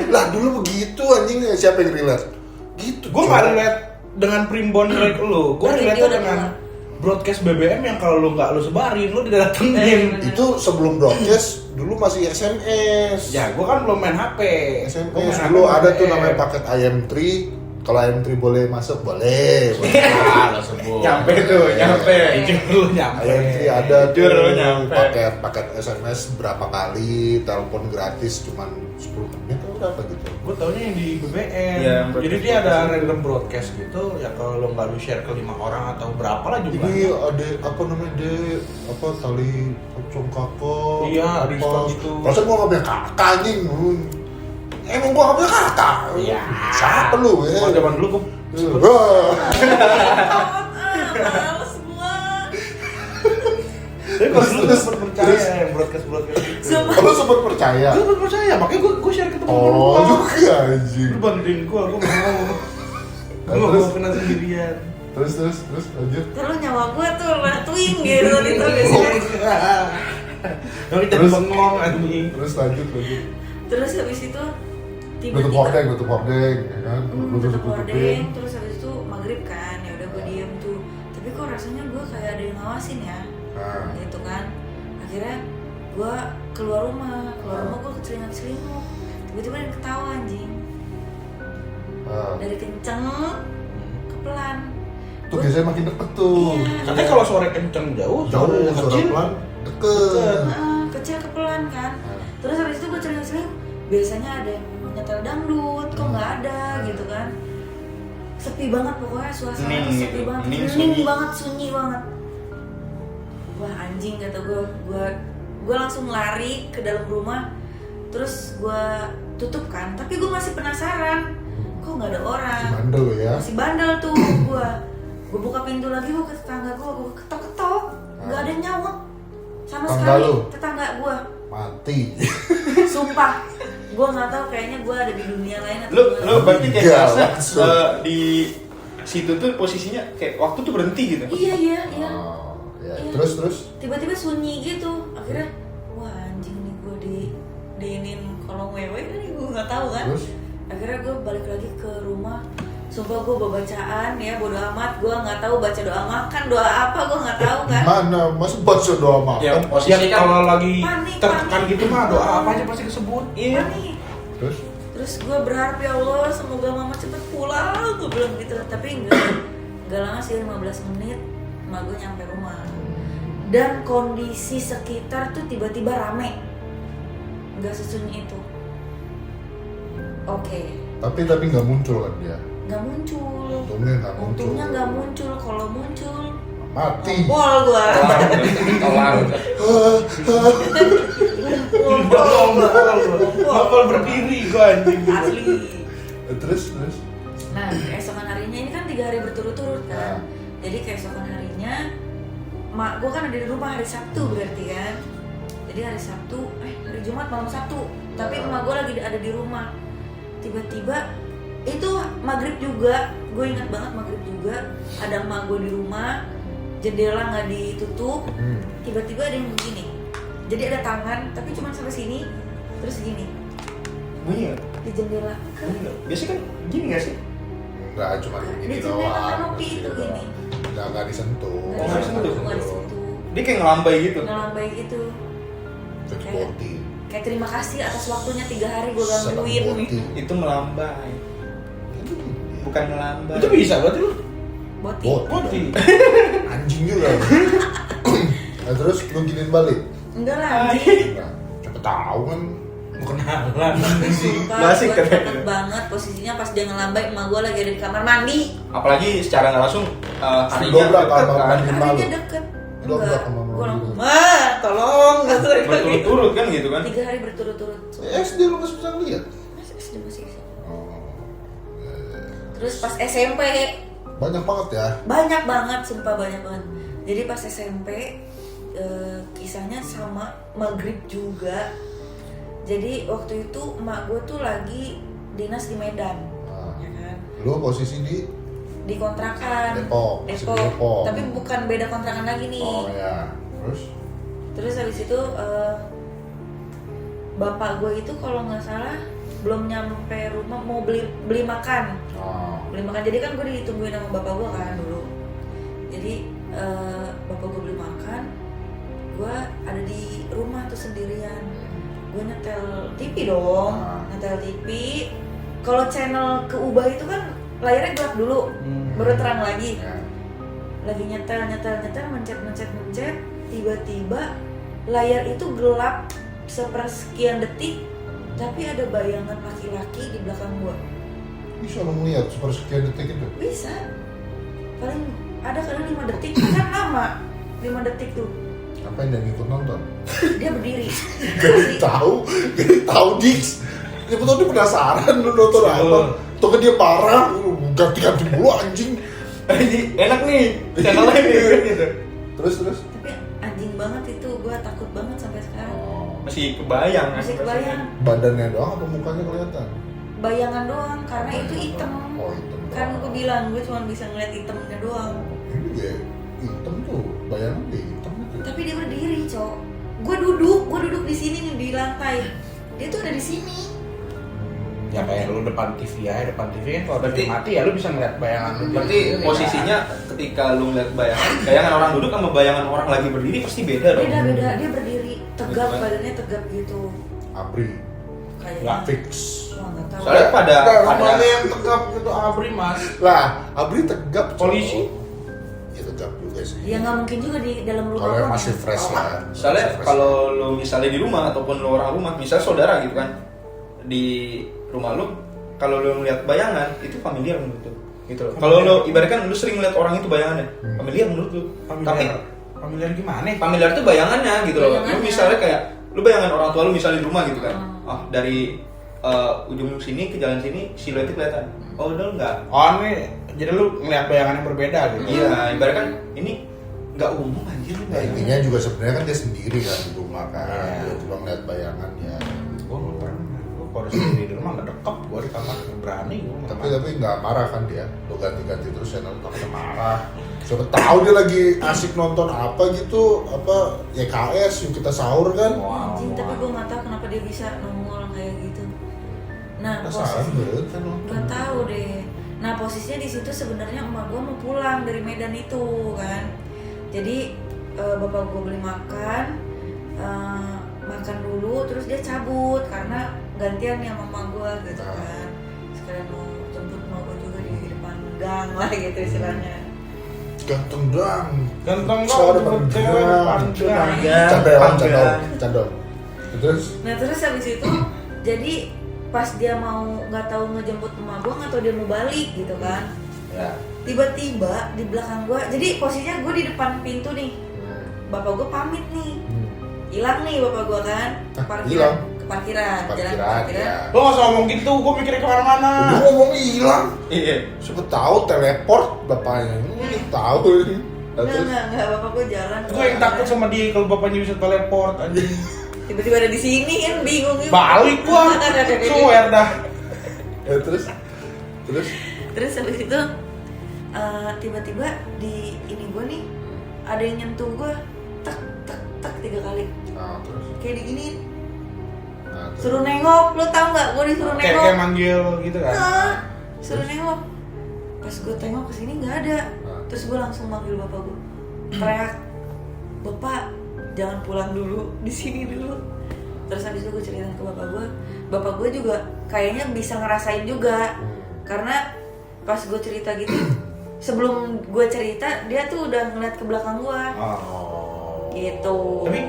Lah dulu begitu anjing, siapa yang relate? Gitu. Gue nggak relate dengan primbon like lu. Gue Berarti relate dia udah dengan tua. broadcast BBM yang kalau lu nggak lu sebarin, lu didatengin. Itu sebelum broadcast dulu masih SMS. Ya, gue kan belum main HP. SMS dulu ada tuh namanya paket IM3. Kalau IM3 boleh masuk, boleh. Lo sebut. Nyampe tuh, nyampe. Jujur lu nyampe. IM3 ada tuh Jujur lu nyampe. paket SMS berapa kali, telepon gratis cuman 10 menit atau berapa gitu. Gue taunya yang di BBM. Ya, Jadi dia ada random broadcast gitu. Ya kalau lo nggak lu share ke 5 orang atau berapa lah Jadi jumlahnya. ada apa namanya tali pocong kakak. Iya, ada apa diskon gitu. Perasaan gua nggak punya kakak anjing. Emang gua nggak punya kakak. Iya. Siapa lu ya? Kalau zaman dulu gue Wah. Males gua. tapi kalau dulu gue sempet percaya yang broadcast gitu. Sumpah. Lu sempat percaya? Gue sempet percaya, makanya gue share ke temen Oh, gue. juga anjing. Lu bantuin gue nggak mau. Gue Terus? mau kena sendirian. Terus lanjut. Terus nyawa gua tuh ratuing gitu itu biasanya. Yang kita Terus? bengong anjing. Terus lanjut. Terus habis itu Tutup hordeng, ya kan? Lu tutup tutupin. hordeng, terus habis itu maghrib kan, ya udah gue diem tuh. Tapi kok rasanya gue kayak ada yang ngawasin ya, Nah, gitu kan. Akhirnya gue keluar rumah gue kecelingak-celinguk. Tiba-tiba ada yang ketawa anjing. Dari kenceng ke pelan. tuh biasanya makin deket tuh. Iya. Katanya kalau suara kenceng jauh, Jauh, suara kecil. pelan, deket. Kecil ke pelan kan. Terus habis itu gue celingak-celinguk. Biasanya ada yang nyetel dangdut, kok nggak ada gitu kan. Sepi banget pokoknya, suasana Hening sepi gitu. banget, Hening, hening sunyi. banget, sunyi banget. Wah anjing kata gue langsung lari ke dalam rumah, terus gue tutup kan. Tapi gue masih penasaran, kok nggak ada orang. Masih bandel lo ya. Masih bandel tuh gue buka pintu lagi, gue ke tetangga gue ketok-ketok, nggak ada yang nyaut sama Tetangga sekali. lu? Tetangga gue, Mati. sumpah, gue nggak tahu kayaknya gue ada di dunia lain atau Lu gimana. berarti kayak Iya, ngerasa langsung. di situ tuh posisinya kayak waktu tuh berhenti gitu. Iya. Oh, ya. Iya. Terus Tiba-tiba sunyi gitu. Akhirnya, wah anjing nih gue diinin kolong wewe kan, gue nggak tahu kan. Terus? Akhirnya gue balik lagi ke rumah. Sumpah gue bawa bacaan ya, bodo amat. Gue nggak tahu baca doa makan, doa apa gue nggak tahu kan. Mana? Masa baca doa makan? Ya, Ya posisi kan kalau lagi Panik, tertekan panik. gitu mah doa apa aja pasti kesebut. iya. Panik. Terus Terus gue berharap ya Allah semoga mama cepet pulang, gue bilang gitu. Tapi enggak lama sih, 15 menit emak gue nyampe rumah. Dan kondisi sekitar tuh tiba-tiba rame, nggak sesunyi itu. Oke, tapi nggak muncul kan dia. nggak muncul. Untungnya nggak muncul. Untungnya nggak muncul. Kalau muncul Mati. ngompol gue. Tolong. Ngompol berdiri gue anjing. Asli. Terus. Nah, keesokan harinya ini kan 3 hari berturut-turut kan. Jadi keesokan harinya mak gue kan ada di rumah hari Sabtu berarti kan. Jadi hari Sabtu, hari Jumat malam Sabtu. Tapi emak gue lagi ada di rumah. Tiba-tiba itu maghrib juga, gue ingat banget maghrib juga. Ada emak gue di rumah, jendela nggak ditutup. Tiba-tiba ada yang begini. Jadi ada tangan, tapi cuma sampai sini, terus gini Bunyi nggak? di jendela. Bunyi nggak? Biasanya kan gini nggak sih? Enggak, cuma Di ini jendela doang. kanopi itu gini. Enggak disentuh. nggak disentuh. Nggak disentuh. Dia kayak ngelambai gitu. Ngelambai gitu. Cuci boti. Kayak terima kasih atas waktunya 3 hari gue Senang gangguin. boti. Itu melambai, bukan melambai. Itu bisa berarti lu? Boti. Boti. Anjing juga. Nah, terus lu giniin balik. Enggak lah anjing. Nah, cepet tahu kan. Mau kenalan sih. Sumpah, Masih gue keren. inget banget posisinya pas dia ngelambai emak gue lagi ada di kamar mandi. Apalagi secara nggak langsung harinya Dobrak deket kamar kan. mandi. Malu. Harinya deket. Dobrak Enggak. kamar Gue mandi. langsung, tolong gak tuh. Berturut-turut kan gitu kan. 3 hari berturut-turut. SD lu masih bisa lihat. Masih SD masih SD. Oh. Terus pas SMP Banyak banget ya. banyak banget, sumpah banyak banget. Jadi pas SMP kisahnya sama maghrib juga. Jadi waktu itu emak gue tuh lagi dinas di Medan, Nah, ya kan? lu posisi Di kontrakan. Depok, masih di Depok. Tapi bukan beda kontrakan lagi nih. Oh ya. Terus habis itu bapak gue itu kalau nggak salah belum nyampe rumah mau beli makan. Oh. Beli makan, jadi kan gue ditungguin sama bapak gue kan dulu. Jadi bapak gue beli makan, gue ada di rumah tuh sendirian. Gue nyetel TV dong, nyetel TV. Kalau channel keubah itu kan layarnya gelap dulu, baru terang lagi. Ya. Lagi nyetel, mencet, tiba-tiba layar itu gelap sepersekian detik, tapi ada bayangan laki-laki di belakang gua. Bisa lu ngeliat sepersekian detik itu? Bisa. Paling ada kadang 5 detik, kan lama. 5 detik tuh. Apa yang ikut nonton? Dia berdiri. Gak tahu Dix. Ya betul dia penasaran lu nonton apa? Tuh kan dia parah, ganti-ganti mulu anjing. Ini enak nih channel lain gitu. Terus. Tapi anjing banget itu, gua takut banget sampai sekarang. Masih kebayang. Masih kebayang. Badannya doang apa mukanya kelihatan? Bayangan doang, karena itu hitam. Oh hitam. Kan gue bilang, gue cuma bisa ngeliat hitamnya doang. Ini dia hitam tuh, bayangan dia hitam itu. Tapi dia berdiri, Cok. Gue duduk di sini nih di lantai. Dia tuh ada di sini. Ya kayak lu depan TV ya, depan TV kan kalau Berarti- TV mati ya lu bisa ngeliat bayangan lu. Berarti posisinya ketika lu ngeliat bayangan orang duduk sama bayangan orang lagi berdiri pasti beda dong. Beda, dia berdiri tegap, Gitu kan? badannya tegap gitu. Abri, Kayaknya. nggak fix. Wah, nggak tahu. Soalnya pada Mana yang tegap gitu Abri mas? Lah, Abri tegap. Cok. Polisi? Ya tegap juga sih. Ya nggak mungkin juga di dalam rumah Kalau yang gua masih ya. fresh lah. soalnya Masih fresh. kalau lu misalnya di rumah ataupun lu orang rumah, misalnya saudara gitu kan, di rumah lu, kalau lu ngeliat bayangan itu familiar menurut lu, gitu loh. Kalau lu ibaratkan lu sering ngeliat orang itu bayangannya, familiar menurut lu. Tapi familiar gimana? familiar itu bayangannya gitu loh. Lu Bayangannya. misalnya kayak lu bayangan orang tua lu misalnya di rumah gitu kan. Hmm. Dari ujung sini ke jalan sini siluetnya kelihatan. Oh, udah enggak. Oh ini jadi lu ngeliat bayangan yang berbeda gitu. Iya, ibaratkan ini nggak umum anjir nih Nah, bayangan. intinya juga sebenarnya kan dia sendiri kan di rumah kan. Iya. Dia cuma ngeliat bayangannya. Gua nggak pernah. Gua kalau sendiri di rumah nggak dekap. Gua di kamar nggak berani. Gua nggak Tapi nggak marah kan dia. Lo ganti-ganti terus channel takutnya marah. Siapa tahu dia lagi asik nonton apa gitu, apa YKS yuk kita sahur kan. Anjing, tapi gue nggak tahu kenapa dia bisa nongol kayak gitu. Nah, Penasaran posisi banget kan nonton. nggak tahu deh. Nah, posisinya di situ sebenarnya emak gue mau pulang dari Medan itu kan. Jadi bapak gue beli makan, makan dulu, terus dia cabut karena gantian nih sama emak gue gitu kan. Sekalian mau jemput emak gue juga di depan gang lah gitu istilahnya. Ganteng dong. Ganteng dong, Suara jemput cewek panggang. depan gang. Candol. Terus Nah terus habis itu jadi pas dia mau nggak tahu ngejemput emak gue, nggak tahu dia mau balik gitu kan. Ya. Tiba-tiba di belakang gue, jadi posisinya gue di depan pintu nih. Bapak gue pamit nih, hilang nih bapak gue kan, Ah, parkiran hilang? ke parkiran, jalan ke Parkiran, parkiran. ya. Lo nggak usah ngomong gitu, gue mikirnya kemana-mana. Udah ngomong hilang. Iya. Siapa tahu teleport bapaknya. Tahu ini. Enggak, bapak gue jalan. Gue yang takut sama dia kalau bapaknya bisa teleport anjing. Tiba-tiba ada di sini kan bingung gitu. Balik gua. Swear dah. Ya, terus Terus habis itu tiba-tiba di ini gue nih ada yang nyentuh gue tak 3 kali terus kayak diginiin terus. suruh nengok, lo tau nggak gue disuruh nengok. Kayak manggil gitu kan. Suruh nengok, pas gue tengok ke sini nggak ada. Terus gue langsung manggil bapak gue, teriak, bapak jangan pulang dulu, di sini dulu. Terus habis itu gue ceritain ke bapak gue juga kayaknya bisa ngerasain juga, karena pas gue cerita gitu, sebelum gue cerita dia tuh udah ngeliat ke belakang gue, gitu. Tapi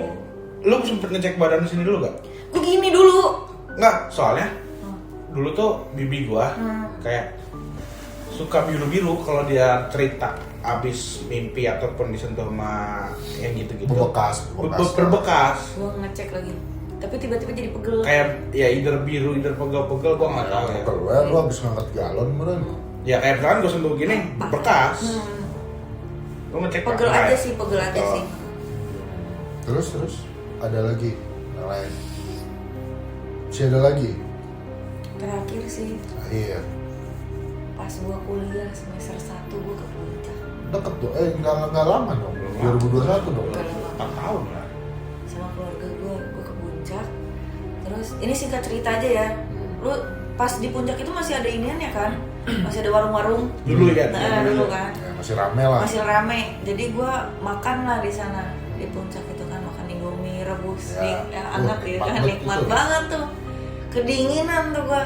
lu sempet ngecek badan sini dulu gak? Gue gini dulu. Enggak, soalnya dulu tuh bibi gua kayak suka biru-biru kalau dia cerita abis mimpi ataupun disentuh sama yang gitu-gitu. Berbekas. Berbekas. Gue ngecek lagi, tapi tiba-tiba jadi pegel. Kayak ya either biru, either pegel-pegel, gua nggak tahu ya. Kalau lu habis ngangkat galon beneran. Ya kayak misalkan gua sentuh gini, bekas. Lu ngecek Pegel pakai. aja sih, pegel aja Oh. sih. Terus ada lagi yang lain. Masih ada lagi. Terakhir sih Iya. pas gua kuliah semester 1 gua ke puncak. Deket tuh. Nggak lama dong. 2021 dong. Gak lama. 4 tahun lah. Sama keluarga gua ke puncak. Terus ini singkat cerita aja ya. Lu pas di puncak itu masih ada iniannya kan? Masih ada warung-warung. Dulu ya. Nah, dulu kan. Ya, masih rame lah. Masih rame. Jadi gua makan lah di sana. Di puncak itu kan makan Indomie rebus Ya. anget gitu kan, Nikmat nikmat betul. banget tuh. Kedinginan tuh gua.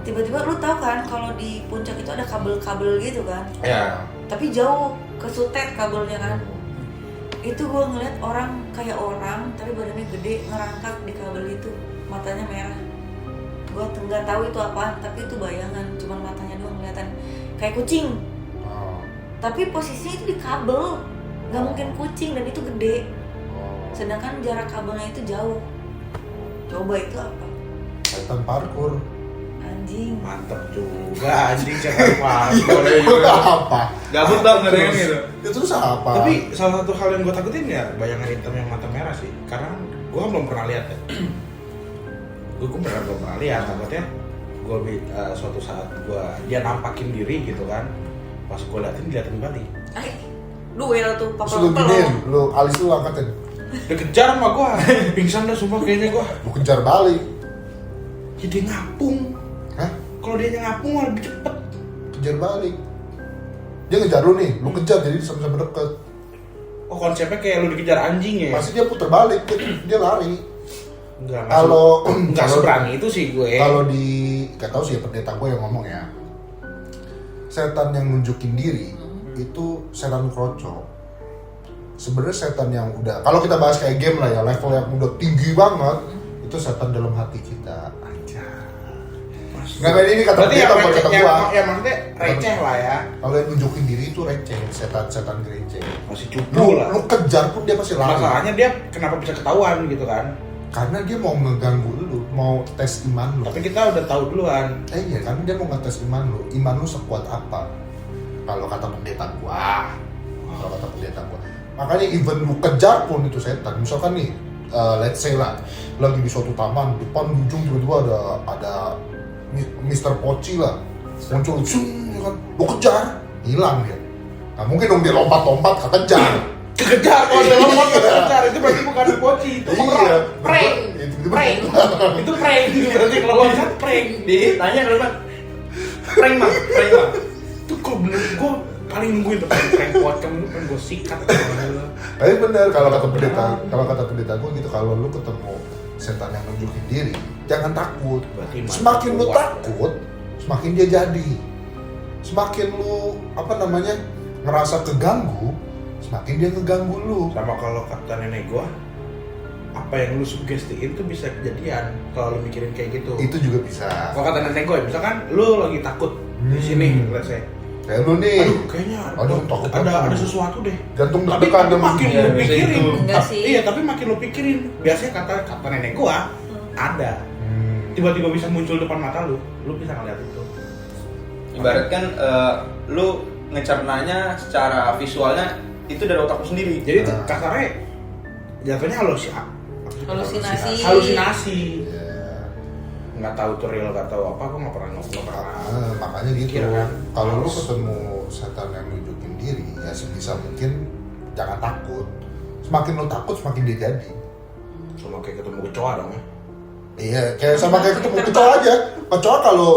Tiba-tiba lu tahu kan kalau di puncak itu ada kabel-kabel gitu kan. Ya. Tapi jauh kesutet kabelnya kan. Itu gue ngeliat orang kayak orang tapi badannya gede ngerangkak di kabel itu, matanya merah. Gue nggak tahu itu apaan, tapi itu bayangan, cuman matanya doang kelihatan kayak kucing. Tapi posisinya itu di kabel, nggak mungkin kucing dan itu gede. Sedangkan jarak kabelnya itu jauh. Coba itu apa? Titan parkour. Anjing. Mantep juga anjing siapa Itu apa? Gabut dong ngeriin gitu. Itu terus apa? Tapi salah satu hal yang gue takutin ya bayangan hitam yang mata merah sih, karena gue kan belum pernah lihat ya. gue belum pernah lihat, takutnya gue suatu saat dia nampakin diri gitu kan, pas gue liatin balik. Duel tuh Terus lu papel giniin, lu alis lu angkatin. Dikejar sama gue, pingsan dah sumpah kayaknya gue. Lu kejar balik. Jadi ngapung. Hah? Kalau dia ngapung malah lebih cepet. Kejar balik. Dia ngejar lu nih, lu kejar jadi sama-sama deket. Oh konsepnya kayak lu dikejar anjing ya? Pasti dia puter balik, dia lari. Enggak Kalau seberani itu sih gue. Kalau di gak tahu sih pendeta gue yang ngomong ya. Setan yang nunjukin diri itu setan kroco. Sebenarnya setan yang udah, kalau kita bahas kayak game lah ya, level yang udah tinggi banget, itu setan dalam hati kita. Nggak kayak ini kata berarti pendeta yang bukan receh, kata gua. ya maksudnya receh lah ya. Kalau yang nunjukin diri itu receh, setan gereja. Masih cupu lah. Lu kejar pun dia pasti lari. Masalahnya dia kenapa bisa ketahuan gitu kan? Karena dia mau ngeganggu lu, mau tes iman lu. Tapi kita udah tahu duluan. Iya, karena dia mau ngetes iman lu. Iman lu sekuat apa? Kalau kata pendeta gua. Kalau kata pendeta gua. Makanya even lu kejar pun itu setan. Misalkan nih, let's say lah, lagi di suatu taman, depan ujung tiba-tiba ada Mr. Poci lah. Muncul, ya kan, lu kejar, hilang dia. Nah mungkin dong dia lompat-lompat kekejar. Kekejar, kalau dia lompat kekejar, itu berarti bukan poci, itu Iya, prank. Prank. Itu prank, itu berarti kalau lompat prank. Ditanya ke depan. Prank mah. Itu kalau bener gue paling nungguin tuh prank pocong itu kan gue sikat. Tapi bener kalau kata pendeta gue gitu, kalau lu ketemu setan yang nunjukin diri, jangan takut. Berarti Semakin lu kuat. takut, semakin dia jadi. Semakin lu ngerasa keganggu, semakin dia ngeganggu lu. Sama kalau kata nenek gue, apa yang lu sugestiin tuh bisa kejadian kalau lu mikirin kayak gitu. Itu juga bisa. Kalau kata nenek gue, misalkan lu lagi takut di sini, let's say. Kayak lu nih, Aduh, kayaknya takut ada sesuatu deh. jantung Tapi deg-degan sama makin gua. lu pikirin, Enggak sih. iya tapi makin lu pikirin. Biasanya kata nenek gua ada. tiba-tiba bisa muncul depan mata lu bisa ngeliat itu. Ibaratkan lu ngecernanya secara visualnya itu dari otak lu sendiri. Jadi itu kasarnya jatuhnya halusinasi. Ya. Nggak tahu itu real, nggak tahu apa, aku nggak pernah. Makanya gitu. Kira kan? Kalau lu ketemu setan yang nunjukin diri, ya sebisa mungkin jangan takut. Semakin lu takut, semakin dia jadi. Sama kayak ketemu kecoa dong ya. Iya, kayak sama kayak ketemu kecoa aja. Kecoa kalau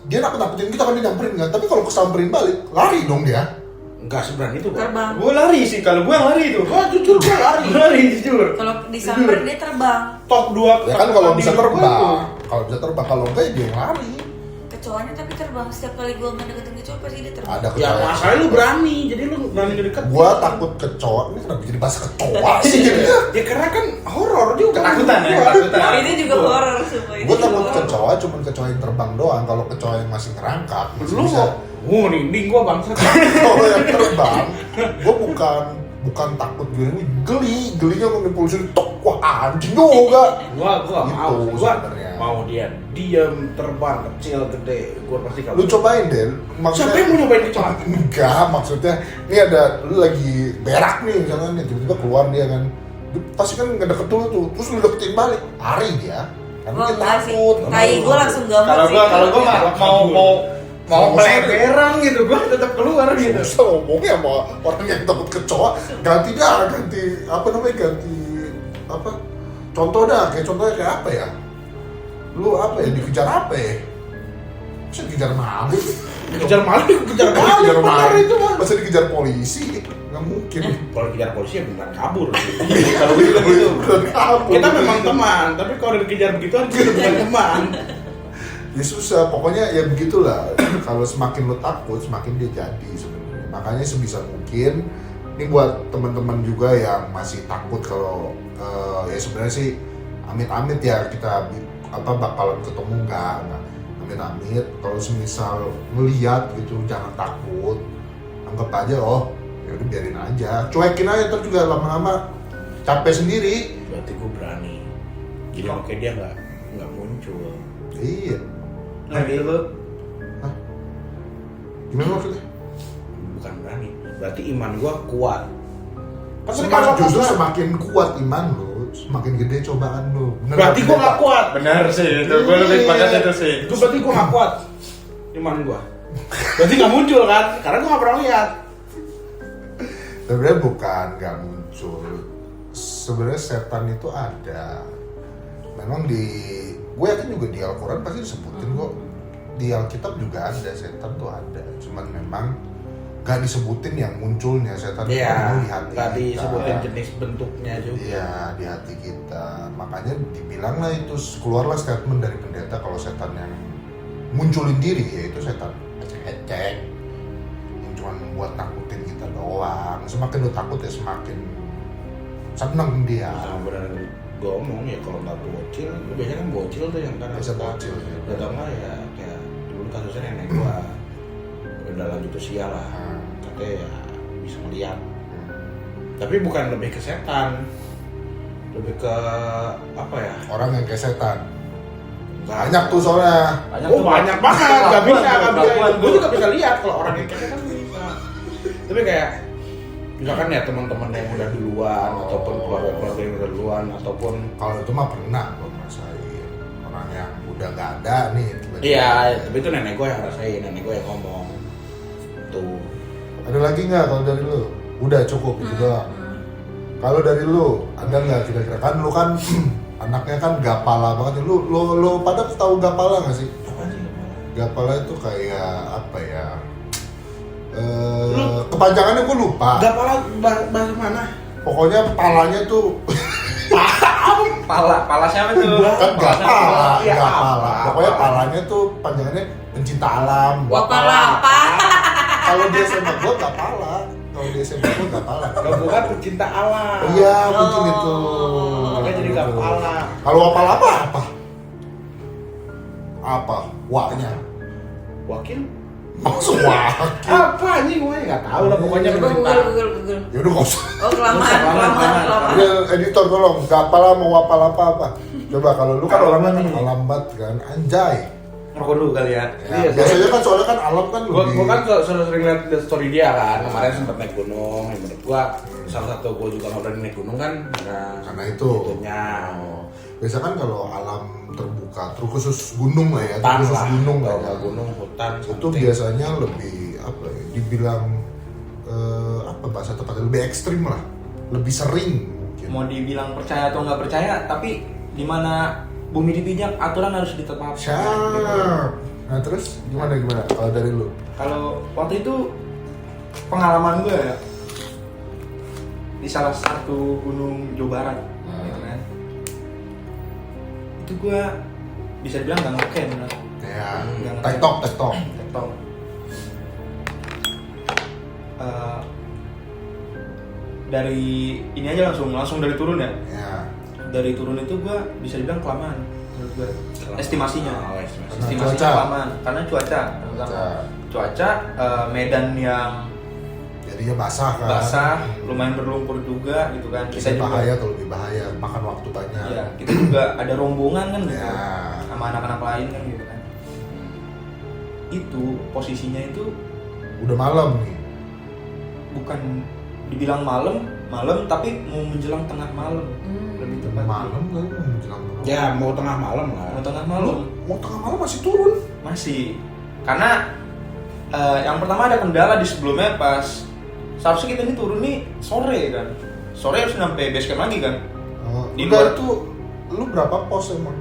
dia nakut-nakutin kita kan dia nyamperin kan, tapi kalau kesamperin balik, lari dong dia. Enggak seberani itu, Bang. Terbang. Gue lari sih, kalau gue yang lari itu. Wah, jujur gue lari. Lari jujur. Kalau disamper dia terbang. Top 2 Ya kan kalau bisa terbang, kalau enggak ya dia yang lari. Kecoanya tapi terbang. Setiap kali gue mendeketin kecoa pasti dia terbang. Ada Ya kecoa. masalahnya lu berani, jadi lu berani ngedeket. Gua takut kecoa, ini kenapa jadi bahasa kecoa sih jadinya? Ya karena kan horor juga. Ketakutan ya, ketakutan. Ini juga horor semua ini. Gue juga takut horor. kecoa, cuman kecoa yang terbang doang. Kalau kecoa yang masih ngerangkak, masih Lu bisa. ninding gua bangsat. Kalau yang terbang, gue bukan takut gelinya ngepulsin tok, wah anjing juga. Gua mau, Gitu gua sebenarnya. mau dia diam, terbang, kecil, gede, gua pasti Lu cobain deh, Siapa yang mau nyobain kecoa? Enggak, maksudnya ini ada lu lagi berak nih misalnya nih, tiba-tiba keluar dia kan, lu pasti kan ngedeket dulu tuh, terus lu deketin balik, lari dia. Karena Gua dia enggak sih. takut. Tai gue langsung gambar sih. Kalau gue mau Kalau peleberan gitu, gue tetap keluar gitu. Susah ngomongnya sama orang yang takut kecoa, ganti apa? Contohnya kayak apa ya? Lu apa ya, dikejar apa ya? Masa dikejar maling? Dikejar maling, dikejar maling, Dikejar bener maling. itu mah. Masa dikejar polisi? Nggak mungkin. Kalau dikejar polisi ya beneran kabur. Kalau gue juga gitu. Kita memang teman, tapi kalau dikejar begituan kita bukan teman. Ya susah, pokoknya ya begitulah. Kalau semakin lu takut, semakin dia jadi sebenarnya. Makanya sebisa mungkin, ini buat teman-teman juga yang masih takut kalau ya sebenarnya sih amit-amit ya kita bakalan ketemu enggak amit-amit. Kalau semisal ngeliat gitu jangan takut, anggap aja ya udah biarin aja, cuekin aja, terus juga lama-lama capek sendiri. Berarti gue berani. Jadi makanya dia nggak muncul. Iya. Nah gitu. Hah? Gimana maksudnya? Bukan berani. Berarti iman gue kuat. Justru semakin kuat iman lu, semakin gede cobaan lu. Bener Berarti gue nggak kuat. Benar sih, itu gue lebih sepakat itu sih. Itu berarti gue nggak kuat. Iman gue. Berarti nggak muncul kan? Karena gue nggak pernah lihat. Sebenarnya bukan nggak muncul. Sebenarnya setan itu ada. Memang gue yakin juga di Al-Quran pasti disebutin kok. Di Alkitab juga ada, setan tuh ada. Cuman memang gak disebutin yang munculnya setan itu Iya. di hati Gak kita. disebutin jenis bentuknya juga. Iya, di hati kita. Makanya dibilang lah itu, keluarlah statement dari pendeta kalau setan yang munculin diri, yaitu setan ecek-ecek yang cuma buat nakutin kita doang. Semakin lu takut ya semakin seneng dia. Sama benar gue omong ya, kalau nggak bocil, biasanya kan bocil tuh yang kan Biasa bocil, ya. Gak tau nggak ya, kayak dulu kasusnya nenek gue udah lanjut usia lah, katanya ya bisa melihat. Tapi bukan lebih ke setan, lebih ke apa ya? Orang yang kayak setan. Nggak- Banyak tuh soalnya. Banyak banget, nggak Kelakuan, bisa, nggak bisa. kelakuan Gue tuh. juga bisa lihat kalau orang yang kayak kan bisa. Tapi kayak misalkan ya teman-teman yang udah duluan, ataupun keluarga-keluarga yang udah duluan, ataupun Kalau itu mah pernah gue ngerasain. Orang yang udah gak ada nih tiba-tiba. iya, tapi itu nenek gue yang rasain, nenek gue yang ngomong tuh. Ada lagi nggak kalau dari lu? Udah cukup itu doang. Kalau dari lu ada nggak kira-kira, kan lu kan anaknya kan gapala banget. Lu pada tahu gapala nggak sih? Apa sih? Gapala itu kayak apa ya? Kepanjangannya gue lupa. Gapala bahasa mana? Pokoknya palanya tuh Pala siapa tuh? kan gapala, Iya, gapala. apa? Pokoknya palanya tuh panjangannya pencinta alam. Wapala apa? Kalau dia sama gue gapala. Kalau dia sama gue gapala. Gabungan pecinta alam. Iya, mungkin itu. Makanya jadi gapala. Kalau wapala apa? Apa? Waknya. Wakil? Maksud wak. Apa anjing gue nggak tahu lah, pokoknya Coba pecinta. Google. Ya udah nggak usah. Oh kelamaan. Kelamaan. Udah, editor tolong. Gapala mau wapala apa? Coba kalau lu kan orangnya kan alam banget kan, anjay. Ngerokok dulu kali ya. Ya, Iya, biasanya kan soalnya kan alam kan Gua lebih. kan sering liat story dia kan, kemarin sempet naik gunung. Yang menurut gua salah satu gua juga nggak berani naik gunung kan Karena itu. itunya. Biasa kan kalau alam terbuka, terus khusus gunung lah ya, Hutan khusus lah, gunung lah kalau ya. nggak gunung hutan. Itu something. biasanya lebih apa ya, dibilang apa bahasa tepatnya, lebih ekstrim lah, lebih sering mungkin. Mau dibilang percaya atau nggak percaya, tapi di mana bumi dipijak, aturan harus ditetapkan. Siap. Nah terus gimana kalau dari lu? Kalau waktu itu pengalaman gue ya, di salah satu gunung Jawa Barat, gitu kan. Itu gue bisa bilang nggak ngeken lah. Ya, Yang tektok. Tektok. Dari ini aja langsung dari turun ya. Ya. Dari turun itu gue bisa dibilang kelamaan menurut gue. Estimasinya. Oh, estimasi. Karena Estimasinya cuaca. kelamaan karena cuaca. Cuaca medan yang Jadinya basah kan. basah, lumayan berlumpur juga gitu kan. Kita bahaya atau lebih bahaya, makan waktu banyak. Ya, kita juga ada rombongan kan gitu. Ya. Sama anak-anak lain kan gitu kan. Itu posisinya itu Udah malam nih. bukan dibilang malam tapi mau menjelang tengah malam. Lebih tepat. Malam kan menjelang malam. Ya mau tengah malam lah. Mau tengah Lu malam mau tengah malam masih turun. masih. Karena yang pertama ada kendala di sebelumnya pas seharusnya kita ini turun nih sore kan. Sore harus sampai base camp lagi kan. Di Udah luar- itu lu berapa pos emang?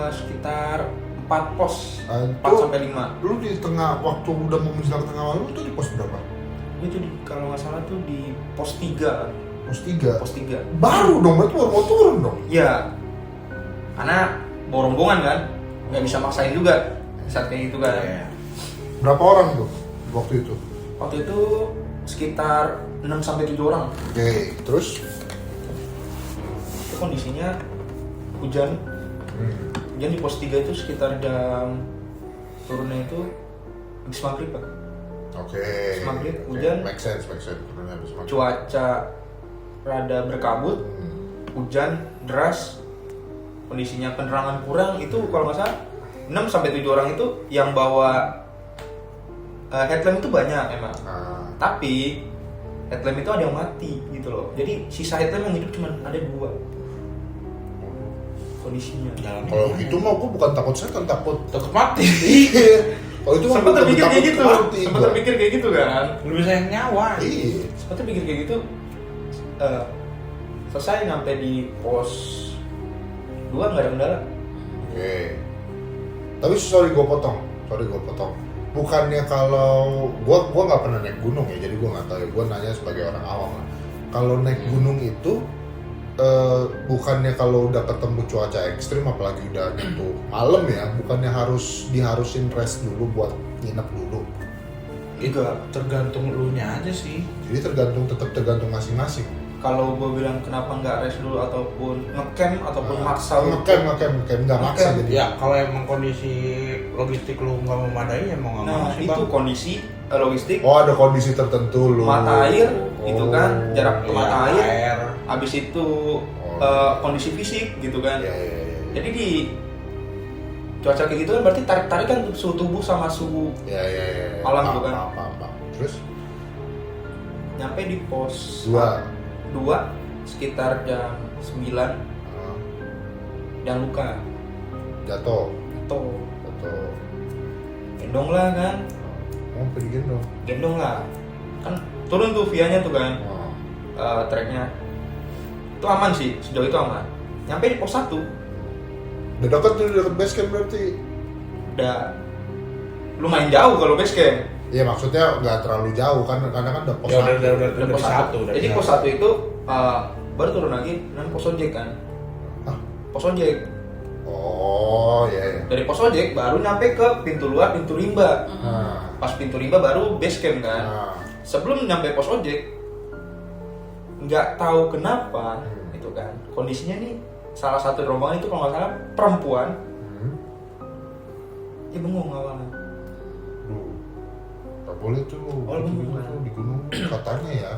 Sekitar 4 pos. Itu 4 sampai 5. Lu di tengah waktu udah mau menjelang tengah malam itu di pos berapa? Itu kalau nggak salah tuh di pos 3. Pos 3. Pos 3. Baru dong, berarti baru mau turun dong. Iya. Karena bawa rombongan kan, nggak bisa maksain juga saat kayak gitu kan. Iya. Berapa orang tuh waktu itu? Waktu itu sekitar 6 sampai 7 orang. Oke, terus Itu kondisinya hujan. Hujan di pos 3 itu sekitar jam turunnya itu habis maghrib Pak. Oke. Maghrib, hujan. Make sense. Turunnya habis maghrib. Cuaca rada berkabut, hujan deras, kondisinya penerangan kurang. Itu kalau nggak salah 6 sampai 7 orang itu yang bawa headlamp itu banyak emang. Nah, Tapi headlamp itu ada yang mati gitu loh. Jadi sisa headlamp yang hidup cuma ada 2 kondisinya. Jalannya kalau gimana? gitu mah gua bukan takut setan, takut. Tetep mati. Kalau itu mah Sempat gua terpikir takut kayak gitu. mati Sempat gua. terpikir kayak gitu kan. Lebih sayang nyawa. Iya. Sempat terpikir kayak gitu. Selesai sampai di pos 2 nggak ada kendala. Oke. Tapi sorry gue potong. Bukannya kalau gua nggak pernah naik gunung ya, jadi gua nggak tahu ya. Gua nanya sebagai orang awam lah. Kalau naik gunung itu bukannya kalau udah ketemu cuaca ekstrim, apalagi udah gitu malam ya, bukannya diharusin rest dulu buat nginep dulu. Itu tergantung lu nya aja sih. Jadi tetap tergantung masing-masing. Kalau gue bilang kenapa nggak rest dulu ataupun ngecamp ataupun maksa ngecamp nggak maksa Ngecamp. jadi. Ya kalau emang kondisi logistik lu nggak memadai ya mau nggak mau Nah sih itu Bang. kondisi logistik, Oh ada kondisi tertentu lu. mata air gitu kan, jarak ke Iya, mata air, habis itu kondisi fisik gitu kan. Ya. Jadi di cuaca kayak gitu kan berarti tarik-tarikan suhu tubuh sama suhu Ya. Malam tuh kan. Apa. Terus nyampe di pos 2 sekitar jam 9 dan luka jatuh. gendong lah kan, Mau pergi gendong. gendong lah kan turun tuh vianya tuh kan. Oh. Treknya itu aman sih, sejauh itu aman. Nyampe di pos 1 Udah deket base camp berarti. udah lumayan jauh kalau base camp. Iya maksudnya nggak terlalu jauh kan, karena kan udah pos Ya satu. udah pos 1. Jadi pos 1 itu baru turun lagi dan pos ojek kan. Hah? Pos ojek. Oh iya. Dari pos ojek baru nyampe ke pintu luar, pintu rimba. Nah, Pas pintu rimba baru base camp kan. Sebelum nyampe pos ojek nggak tahu kenapa itu kan kondisinya nih, salah satu rombongan itu kalau nggak salah perempuan, dia bengong awalnya. Duh, nggak boleh tuh. Oh, Di bengong. gunung tuh, di gunung katanya ya.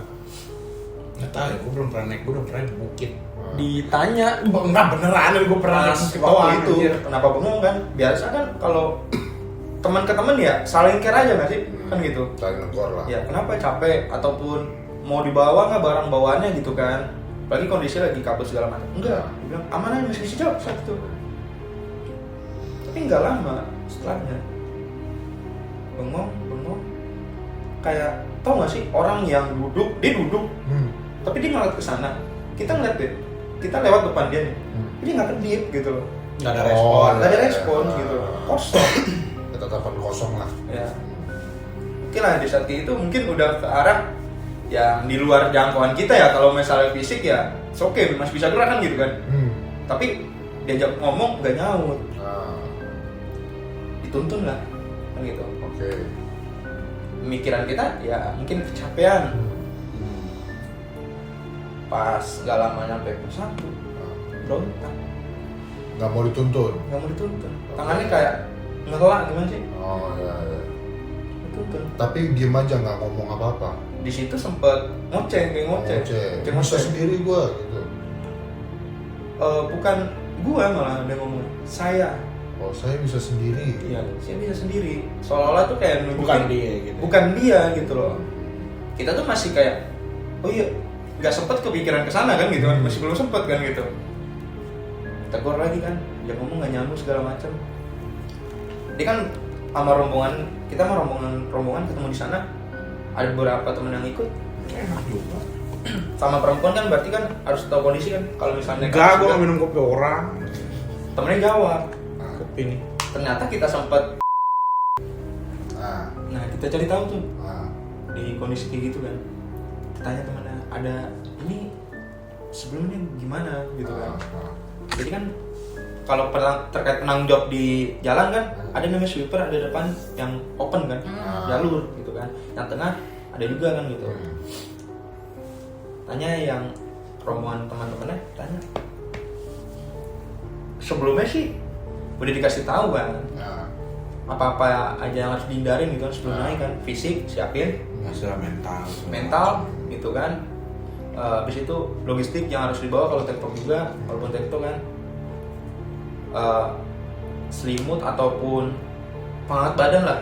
Nggak tahu ya, gue belum pernah naik gunung, pernah di bukit. Ditanya Enggak beneran, gue pernah naik pas bukit waktu doang, itu anjir. kenapa bengong kan? Biasa kan kalau teman ke teman ya saling care aja nggak sih? Kan gitu. Saling negor lah. Ya kenapa capek ataupun mau dibawa nggak barang bawaannya gitu kan? Apalagi kondisi lagi kabut segala macam. Enggak, dia bilang aman aja masih bisa jawab saat itu. Tapi nggak lama setelahnya bengong kayak tau nggak sih orang yang dia duduk tapi dia ngeliat ke sana, kita ngeliat deh, kita lewat depan dia nih, dia nggak kedip gitu loh, Nggak ada respon. nggak ada respon gitu, kosong. Ketatapan kosong lah. Ya mungkin lah di saat itu mungkin udah ke arah yang di luar jangkauan kita ya. Kalau misalnya fisik ya oke, masih bisa gerak kan gitu kan, tapi diajak ngomong nggak nyaut, dituntun lah kan gitu. Oke. Pemikiran kita ya mungkin kecapean. Pas gak lama nyampe pos 1 berontak, Nggak mau dituntun. nggak mau dituntun, tangannya kayak ngelak gimana sih, Oh ya. dituntun. Tapi diem aja nggak ngomong apa-apa. Di situ sempet ngoceh, kayak ngoceh. Kayak Bisa ngoceh. sendiri gua gitu. Bukan gua malah dia ngomong, saya. Oh saya bisa sendiri. Iya, saya bisa sendiri. Seolah-olah tuh kayak nunjukin Bukan dia gitu. bukan dia gitu loh. Kita tuh masih kayak, oh iya, nggak sempet kepikiran kesana kan gitu kan, masih belum sempet kan gitu. Tegur lagi kan, dia ngomong nggak nyambung segala macam. Dia kan sama rombongan, kita sama rombongan ketemu di sana, ada beberapa temen yang ikut. Enak juga. Sama perempuan kan berarti kan harus tahu kondisi kan, kalau misalnya Enggak, gue nggak minum kopi orang. temennya jawab, Kopi nih. ternyata kita sempet, Nah, nah kita cari tahu tuh nah. di kondisi kayak gitu kan, kita tanya temennya, ada ini sebelumnya gimana gitu kan. Jadi kan kalau terkait penanggung jawab di jalan kan ada namanya sweeper, ada depan yang open kan, jalur gitu kan, yang tengah ada juga kan gitu. Tanya yang rombongan teman-temannya, tanya sebelumnya sih udah dikasih tahu kan Nah. apa-apa aja yang harus dihindarin gitu kan sebelum naik kan, fisik siapin, Masalah mental gitu kan. Habis itu logistik yang harus dibawa kalau tektok juga, walaupun tektok kan, selimut ataupun penghangat badan lah,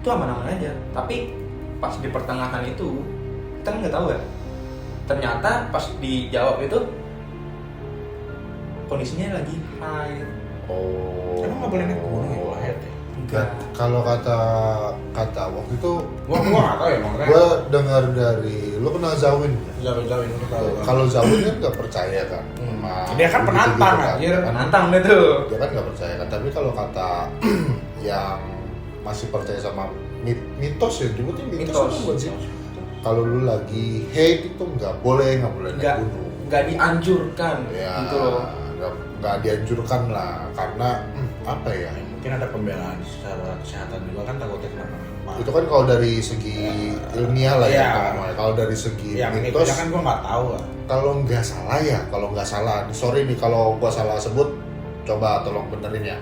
itu aman-aman aja. Tapi pas di pertengahan itu kita kan nggak tahu ya, ternyata pas dijawab itu kondisinya lagi haid. Oh. Emang nggak boleh naik gunung ya, Wahid ya? Enggak. Kalau kata waktu itu Gua nggak tahu ya makanya. gua dengar dari lu kenal Zawin. Jauh-jauhin lu tahu. Kalau Zawin kan nggak percaya kan. sama Dia kan penantang, gitu-gitu anjir. kan. Nantang deh tuh. Dia kan nggak percaya kan. Tapi kalau kata yang masih percaya sama mitos ya, disebutnya mitos Mitos. itu bukan sih. Kalau lu lagi hate itu nggak boleh naik Nggak. gunung. Nggak dianjurkan Ya, gitu loh. nggak dianjurkan lah karena apa ya? Mungkin ada pembelaan secara kesehatan juga kan, takutnya kenapa-napa. Itu kan kalau dari segi ilmiah lah ya. Iya. ngomongnya. Kalau dari segi Yang itu mitos, kan gua nggak tahu lah. kalau nggak salah, sorry nih kalau gua salah sebut, coba tolong benerin ya.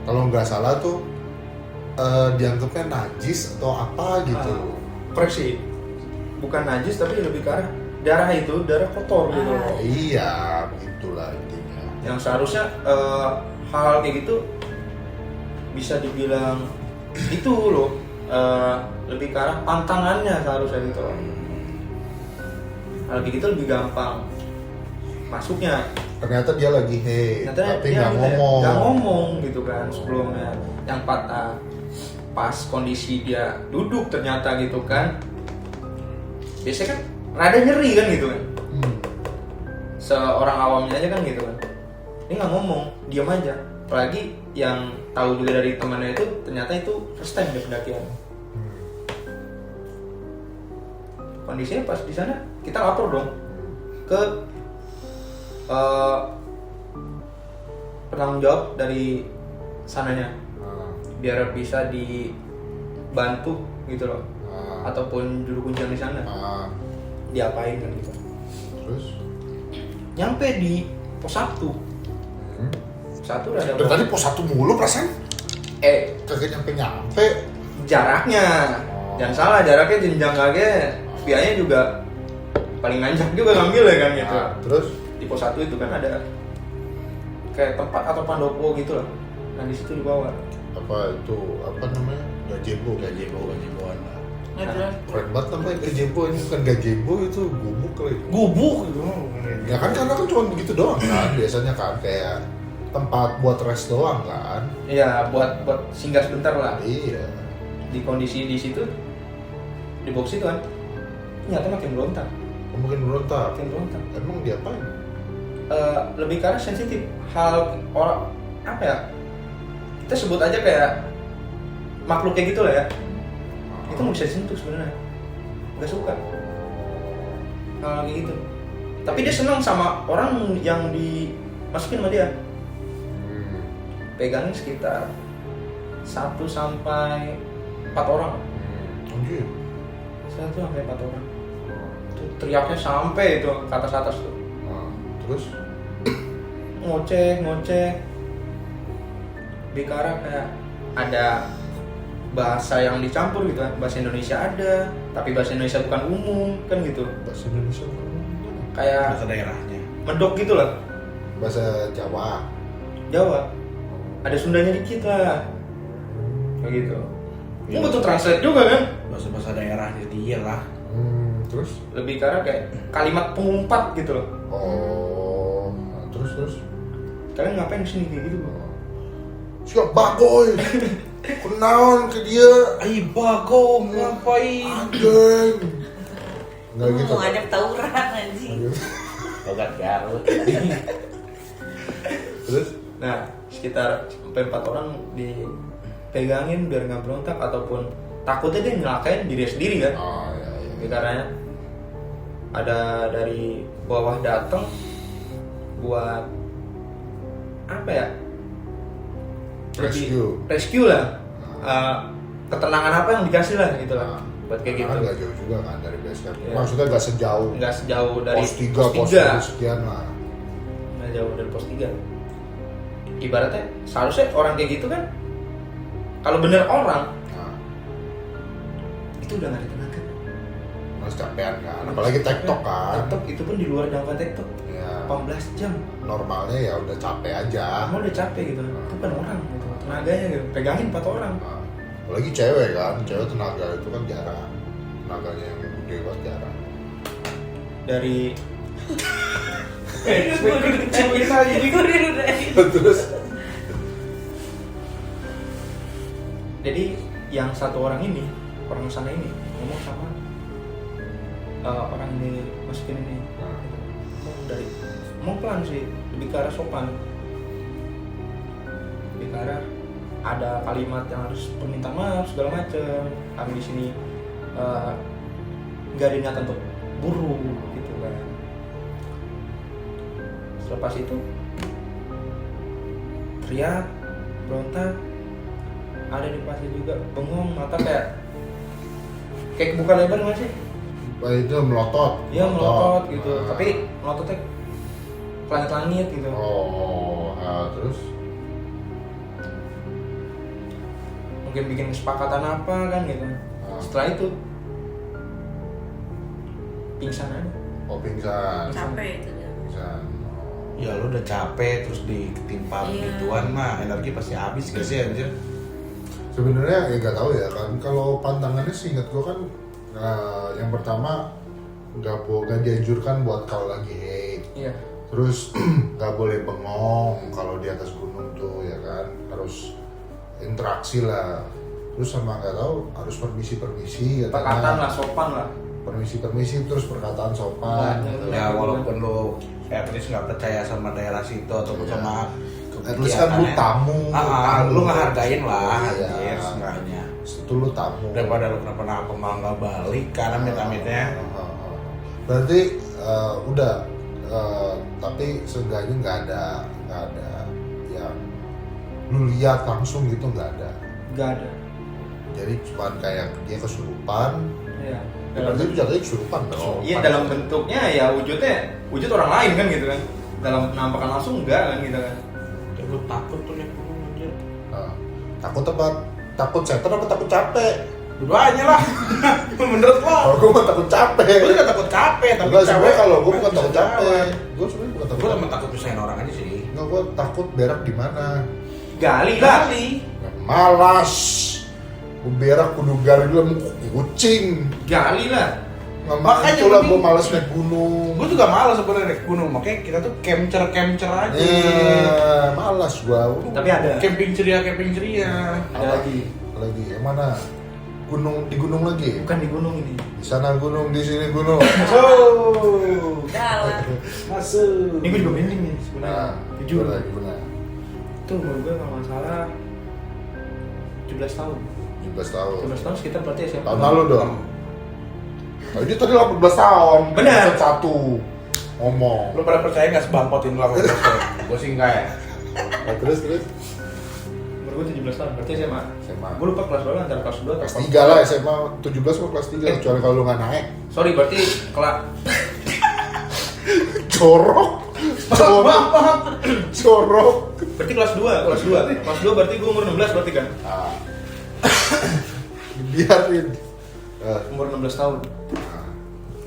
Kalau nggak salah tuh dianggapnya najis atau apa gitu. Koreksi, bukan najis tapi lebih ke arah darah itu, darah kotor gitu loh. Iya, begitulah intinya. Yang seharusnya hal kayak gitu bisa dibilang itu loh, lebih ke arah pantangannya seharusnya gitu loh. Hal kayak gitu lebih gampang masuknya. Ternyata dia lagi hate, Ternyata tapi dia nggak ngomong. nggak ngomong gitu kan sebelumnya. Yang patah pas kondisi dia duduk ternyata gitu kan. Biasanya kan rada nyeri kan gitu kan. Seorang awamnya aja kan gitu kan. Dia nggak ngomong, diam aja. Apalagi yang tahu juga dari temannya itu ternyata itu first time dia pendakian. Kondisinya pas di sana kita lapor dong ke penanggung jawab dari sananya biar bisa dibantu gitu loh, ataupun juru kunjang di sana diapain kan gitu. Terus? Nyampe di pos 1 udah ada Dari tadi pos 1 mulu perasaan? Kagak nyampe. jaraknya. Oh. Jangan salah, jaraknya jenjang kagak, biayanya juga paling nanjak juga ngambil ya kan gitu. Nah, terus Di pos 1 itu kan ada kayak tempat atau pandopo gitu lah. Nah di situ dibawa. apa itu apa namanya gazebo gajebo-gajeboan lah. Nggak jelas. keren banget namanya gazebo, ini bukan gazebo, itu gubuk kali. Gubuk gitu. Ya kan karena kan cuma begitu doang kan biasanya kan, kayak tempat buat rest doang kan. Iya, buat singgah sebentar lah. Iya. Di kondisi di situ di box itu kan ternyata makin berontak. Mungkin berontak. Makin berontak. Emang diapain? Lebih karena sensitif hal orang apa ya, kita sebut aja kayak makhluk kayak gitu lah ya, itu nggak bisa disentuh sebenarnya, nggak suka hal kayak gitu. Tapi dia senang sama orang yang dimasukin sama dia. Pegangin sekitar 1 sampai 4 orang. Anjir. 1 sampai 4 orang. Itu teriaknya sampai itu ke atas tuh. Nah, terus ngoceh bicara kayak ada bahasa yang dicampur gitu kan, bahasa Indonesia ada tapi bahasa Indonesia bukan umum kan gitu, bahasa Indonesia gimana? kayak Bahasa daerahnya. medok gitu lah, Bahasa Jawa. Jawa ada Sundanya dikit lah kayak gitu. Iya. Butuh translate juga kan, Bahasa daerahnya dia lah. Terus lebih karena kayak kalimat pengumpat gitu loh. nah, terus Kalian ngapain di sini kayak gitu bro? siap bagoy. Kenaon ke dia Ai bagong ngapain? anjing. Enggak gitu. Mau ngajak tawuran anjing. Logat Garut. Terus Nah sekitar sampai 4 orang dipegangin biar nggak berontak ataupun takutnya dia nyelakain diri sendiri kan. oh ya. Karena ada dari bawah datang buat apa ya? Rescue lah. Ketenangan apa yang dikasih lah gitu lah. Buat kayak gitu. Karena nggak jauh juga kan dari base camp. Iya. Maksudnya nggak sejauh Nggak sejauh dari pos 3, pos 2 sekian lah. Nggak jauh dari pos 3. Ibaratnya seharusnya orang kayak gitu kan, kalau bener orang Nah, itu udah nggak ada tenaga. harus capean kan. Apalagi tektok kan. TikTok itu pun di luar jangkauan TikTok. Ya, 18 jam. normalnya ya udah capek aja. Kamu udah capek gitu. Itu kan orang gitu. Tenaganya gitu. Pegangin 4 orang. Nah, apalagi cewek kan, cewek tenaga itu kan jarang. Tenaganya yang gede banget jarang. Dari Kita jadi kurir Terus jadi yang satu orang ini, orang sana ini ngomong sama orang yang dimasukin ini. Ngomong dari ngomong pelan sih, lebih ke arah sopan. Lebih ke arah ada kalimat yang harus permintaan maaf segala macem. Kami di sini nggak ada niatan untuk buruk gitu kan. Selepas itu teriak, berontak, ada di pasir juga, bengong, mata kayak kebuka lebar nggak sih? itu melotot. Iya melotot gitu, Nah. tapi melototnya ke langit-langit gitu. Terus Mungkin bikin kesepakatan apa kan gitu. Ah. Setelah itu pingsan aja. pingsan. capek itu dia. Pingsan. Ya lu udah capek terus ditimpa Iya. begituan mah energi pasti habis gak sih anjir? Sebenarnya ya nggak tahu ya kan, kalau pantangannya sih ingat gua kan yang pertama nggak dianjurkan buat kalau lagi hate. Iya. Terus nggak boleh bengong kalau di atas gunung tuh ya kan, harus interaksi lah. Terus sama nggak tahu harus permisi Perkataan lah, sopan lah. permisi terus perkataan sopan Nah, gitu. Ya walaupun lu at least nggak percaya sama daerah situ ataupun Iya. sama At least kan lu tamu, lu ngehargain lah Iya. anjir seenggaknya. itu lu tamu Daripada lu kenapa-napa malah nggak balik karena amit-amitnya. Berarti udah tapi seenggaknya nggak ada yang lu lihat langsung gitu, nggak ada. Gak ada. Jadi cuma kayak dia kesurupan. Iya. Ya, berarti itu jatuhnya kesurupan dong. Iya, dalam bentuknya ya wujud orang lain kan gitu kan. Dalam penampakan langsung enggak kan gitu kan. Ya lu takut tuh nih anjir. Takut apa? Takut setan apa takut capek? Dua-duanya lah. Menurut lo? Kalau gue mah takut capek. Gue juga takut capek, tapi Enggak, sebenarnya kalau gue bukan takut capek. Gue sebenarnya bukan takut Gue capek. emang takut pisahin orang aja sih. Enggak, gue takut berak di mana. Gali lah. Malas. Gue berak kudu gali dulu sama kucing. Gali lah. Nggak Makanya itulah mending- gue malas naik gunung. Gue juga malas sebenarnya naik gunung, makanya kita tuh camcer aja. Malas gue. Tapi ada. Camping ceria. Ada lagi. Lagi yang mana? Gunung, di gunung lagi? Bukan di gunung ini. Di sana gunung, di sini gunung. Masuk. Jalan. Masuk. Ini gue juga merinding nih sebenarnya. Nah, Jujur. gimana? Itu umur gue kalau nggak salah 17 tahun. 17 tahun. 17 tahun sekitar berarti SMA. Tahun lalu dong. Oh, ini tadi 18 tahun. Benar. Episode 1 ngomong. Lu pada percaya nggak sebangkotin lu aku? Gue sih enggak ya. Nah, terus Umur gue 17 tahun, berarti SMA. SMA. Gue lupa kelas berapa, antara kelas 2 atau Kelas 3 lah SMA 17 kok kelas 3 kecuali kalau lu nggak naik. Sorry, berarti kelas Jorok. Jorok. berarti kelas 2, kelas 2. Kelas 2 berarti gue umur 16 berarti kan? Nah. Biarin. Umur 16 tahun. Nah.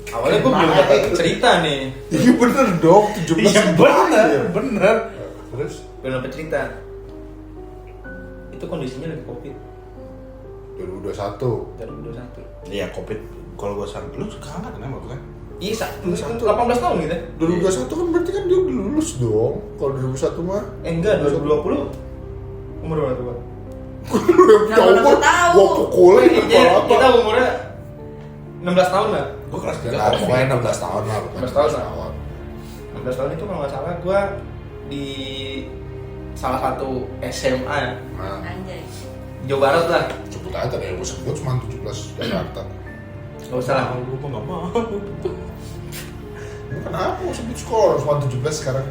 Awalnya gue belum dapat cerita nih. Iya bener dong, 17 Iya tahun. bener. Terus? Belum dapat cerita. Itu kondisinya lagi Covid 2021. 2021. Iya covid. Kalau gue salah, lu sekarang kan kenapa kan? Iya, 18 tahun gitu. 2021 kan berarti kan dia udah lulus dong. Kalau 2021 mah. Enggak, 2020 umur berapa tuh? Bang? Tahu Nggak tahu. gua pukulin Jadi kepala apa. kita umurnya 16 tahun lah. Gue kelas Ya 3 lah, pokoknya 16 tahun lah. 16 tahun lah. 16 tahun itu kalau nggak salah gue di salah satu SMA ya, Nah, Anjay. Jawa Barat lah. sebut aja deh, gua sebut cuma 17 Jakarta. Gak usah lah. Gue nggak mau. Ini kenapa gua sebut skor cuma 17 sekarang?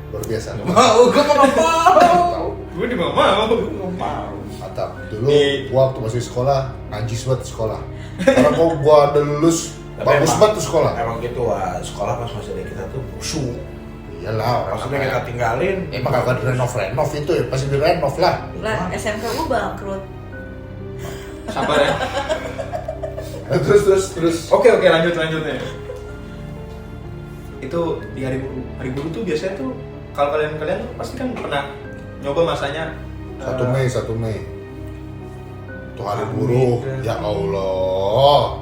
Luar biasa. Mau, gue nggak mau. Tahu. Gue juga nggak mau. Nggak mau. Mantap. Dulu Di- gua waktu masih sekolah, najis banget di sekolah. Karena gua udah lulus, Tapi bagus emang- banget tuh sekolah. Emang gitu, wah, sekolah pas masih ada kita tuh busuk. Iyalah, orang Pas udah apa kita ya. tinggalin, Emang kagak direnov itu ya, pasti direnov lah. Lah, SMK gue bangkrut. Sabar ya. Terus. Oke, lanjut nih. Itu di hari guru. Hari guru tuh biasanya tuh kalau kalian tuh pasti kan pernah nyoba masanya 1 Mei. Itu hari buruh. Ya Allah.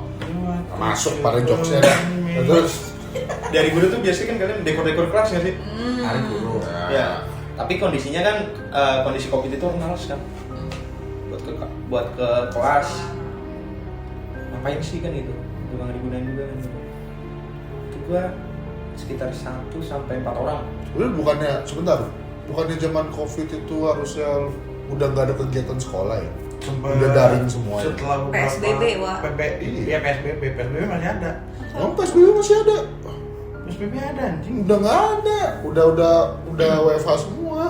Masuk pada jokesnya kan. Terus di hari guru tuh biasanya kan kalian dekor kelas nggak sih? hari guru. Ya. Tapi kondisinya kan kondisi Covid itu orang malas kan. Buat ke kelas. Ngapain sih kan itu? Juga nggak digunain juga kan. Itu gua sekitar 1 sampai 4 orang. Udah bukannya zaman Covid itu harusnya udah nggak ada kegiatan sekolah ya? Udah daring semuanya. Setelah beberapa PSBB, Wak. Iya, PSBB masih ada. Oh, PSBB masih ada? PSBB ada anjing. Udah nggak ada. Udah WFH semua.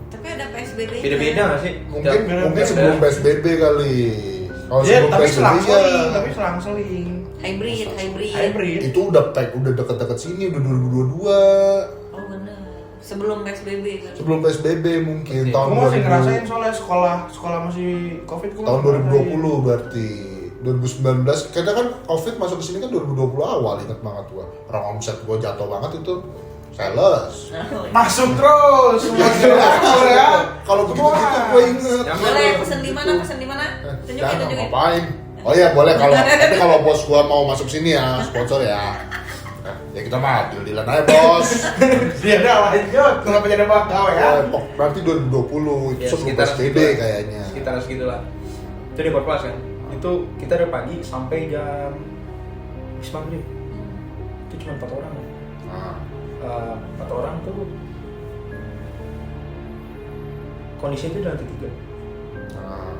Tapi ada PSBB. Beda-beda nggak sih? Mungkin sebelum PSBB kali. Kalau Iya, sebelum tapi PSBB selang-seling, ya. tapi selang-seling. Hybrid. Itu udah deket-deket sini, udah 2022. Oh bener. Sebelum PSBB kan. Sebelum PSBB mungkin Oke. tahun Gue masih 2000. ngerasain soalnya sekolah masih Covid. Gua Tahun masih ngerasain. 2020 berarti 2019 karena kan Covid masuk ke sini kan 2020 awal, ingat banget gua. Orang omset gua jatuh banget itu sales. Masuk terus. Masuk ya. Kalau begitu-gitu gua inget. Yang Boleh pesen di mana? Tunjukin, Jangan tunjukin. ngapain. Oh iya boleh tapi kalau bos gua mau masuk sini ya, sponsor ya. Ya kita mah deal-dealan aja bos. Dia ada lanjut. Kenapa jadi bakal ya? Berarti 2020 itu Ya, sebelum sekitar PSBB segitu. kayaknya. Sekitar segitulah. Itu di kelas kan. Itu kita dari pagi sampai jam habis maghrib. Itu cuma 4 orang. Nah, 4 orang tuh kondisinya itu di lantai 3. nah,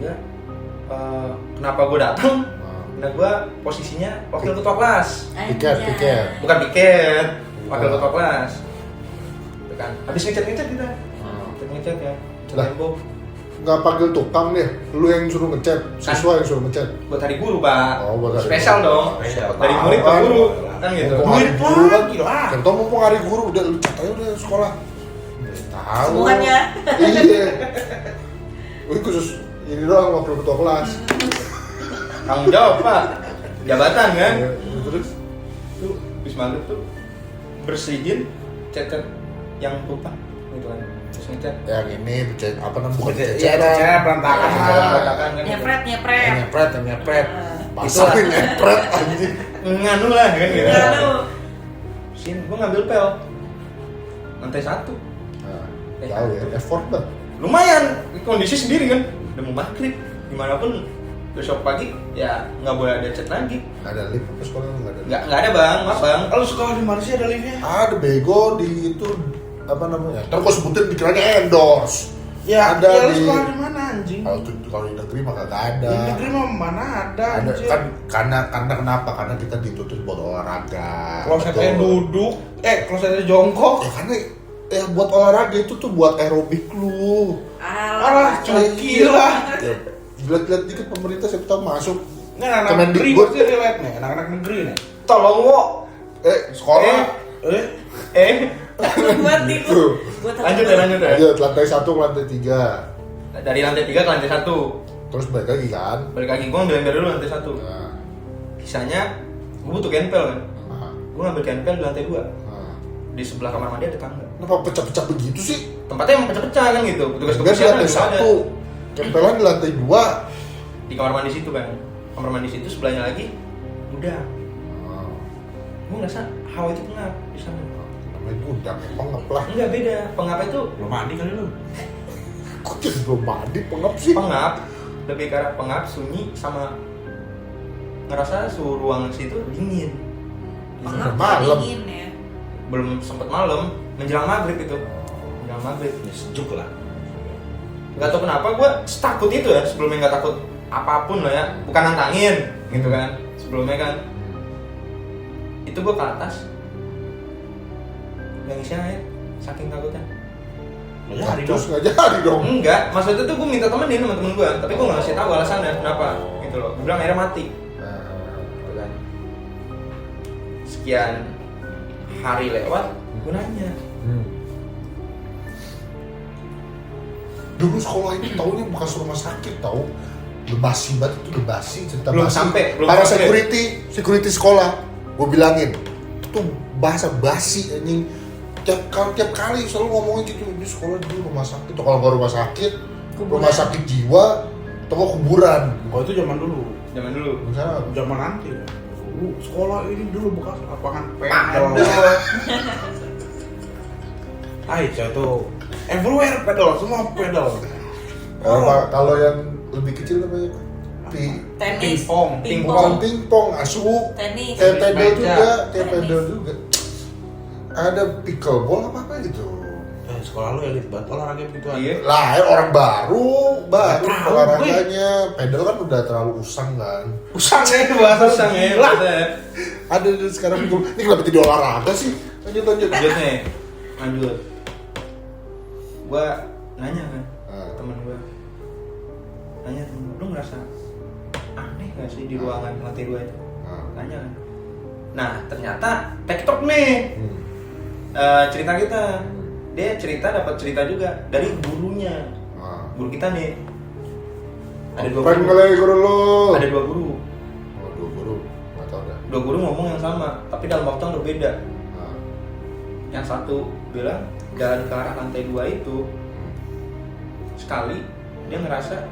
Ya, kenapa gue datang? nah. Nah, gue posisinya wakil ketua kelas, Piket. bukan piket, wakil ketua kelas. Itu kan. Habis ngecat kita, Nah. ngecat ya, Lah. tembok. Nggak panggil tukang deh, lu yang suruh ngecat, siswa yang suruh ngecat. Buat hari guru pak, Oh, buat hari spesial guru. dong, Spesial. dari murid ke Tahu, guru, kan. kan gitu. Mumpung hari Duit guru kan, lagi lah. contoh mumpung hari guru udah lu cat aja udah sekolah. Tahu. Semuanya. Iya. Ini khusus ini doang wakil ketua kelas. Tanggung jawab Pak, jabatan kan. Terus Tuh habis maghrib tuh bersihin cat-cat yang tumpah gitu kan. Terus ngecat. yang ini cek apa namanya? Bukan Iya, ceceran. cara berantakan. Berantakan kan. Nyepret. Nyepret. Nah, Pasarin nyepret anjing. Nganu lah kan gitu. lalu Sini gua ngambil pel. Lantai 1. Nah, jauh ya, effort banget. Lumayan, kondisi sendiri kan. Udah mau maghrib, gimana pun besok pagi ya nggak boleh ada cat lagi. Nggak ada lift apa sekolah nggak ada. Nggak ada bang, maaf bang. Kalau sekolah di mana sih ada liftnya? Ada bego di itu apa namanya? Ntar gua sebutin dikiranya endorse. Ya, Ada ya lu di- sekolah di mana anjing? Kalau di negeri mah kagak ada. Di negeri mah mana ada Ada anjing. kan karena kenapa? Karena kita dituntut buat olahraga. Klosetnya Betul. duduk, klosetnya jongkok. Ya karena ya buat olahraga itu tuh buat aerobik lu. Alah, cuki lah. Ya, lihat-lihat dikit pemerintah siapa tahu masuk. Ini anak-anak negeri Kemendikbud. pasti relate nih, anak-anak negeri nih. Tolong wo. Sekolah. buat itu. Tuh. Buat Lanjut ya, lanjut ya. Lanjut lantai 1 ke lantai 3. Dari lantai 3 ke lantai 1. Terus balik lagi kan. Balik lagi gua ngambil ember dulu lantai 1. Nah, Kisahnya gua butuh campel kan. nah, Gua ngambil campel di lantai 2. nah. Di sebelah kamar mandi ada tangga. Kenapa pecah-pecah begitu sih? Tempatnya emang pecah-pecah kan gitu. Petugas Enggak di kebersihan lantai juga ada. 1. Tempelan di lantai 2. Di kamar mandi situ kan. Kamar mandi situ sebelahnya lagi udah. Gua ngerasa hawa itu pengap di sana. Namanya gudang, pengep lah. Enggak beda. Pengap itu Belum mandi kali lu. Kok jadi belum mandi pengep sih? pengap, lebih ke arah pengap, sunyi sama ngerasa suhu ruang situ dingin. Pengap Malam. dingin ya. Belum sempet malam, menjelang maghrib itu. Menjelang maghrib. Ya sejuk lah. Gak tau kenapa gue takut itu ya, sebelumnya gak takut apapun lah ya. Bukan nantangin gitu kan. Sebelumnya kan itu gue ke atas nggak ngisi air, saking takutnya. Nggak jadi Terus dong. nggak jadi dong. Enggak, maksudnya tuh gue minta temenin sama temen gue, tapi gue nggak ngasih tahu alasannya kenapa gitu loh. Gue bilang airnya mati. Gitu kan. Sekian hari lewat, gue nanya. Dulu sekolah ini taunya bekas rumah sakit tau. Udah basi banget itu, udah basi cerita Belum basi. sampai, belum Para sampai. security sekolah, gue bilangin itu bahasa basi anjing. Tiap kali selalu ngomongin gitu, di sekolah dulu rumah sakit. Tuh kalau nggak rumah sakit, Kuburan. rumah sakit jiwa, atau nggak kuburan. Oh itu zaman dulu. Zaman dulu. Misalnya Zaman nanti. Sekolah ini dulu bekas lapangan Aduh. pedal. Ayo tuh everywhere pedal, semua pedal. kalau yang lebih kecil namanya apa? Tenis, Pingpong. Pingpong, asu, tenis, kayak pedal meja. juga, kayak Tenis. pedal juga. Ada pickleball apa gitu. Sekolah lu elit banget olahraga begitu aja. Iya. Lah, orang baru Nggak tahu, olahraganya. Pedal kan udah terlalu usang kan. Usang ya bahasa Usang ya, Lah. maksudnya. Ada sekarang pickleball. Ini kenapa jadi olahraga sih? Lanjut. Lanjut nih, lanjut. Gua nanya kan, temen gua. Nanya temen gua, lu ngerasa aneh gak sih di ruangan lantai 2 itu? Tanya kan. Nah, ternyata TikTok nih. Cerita kita. Dia cerita, dapat cerita juga dari gurunya. Guru kita nih. Ada dua Pengen guru. kali guru lo. Ada dua guru. Oh, dua guru. Nggak tahu dah. Dua guru ngomong yang sama, tapi dalam waktu yang berbeda. Yang satu bilang jalan ke arah lantai 2 itu sekali dia ngerasa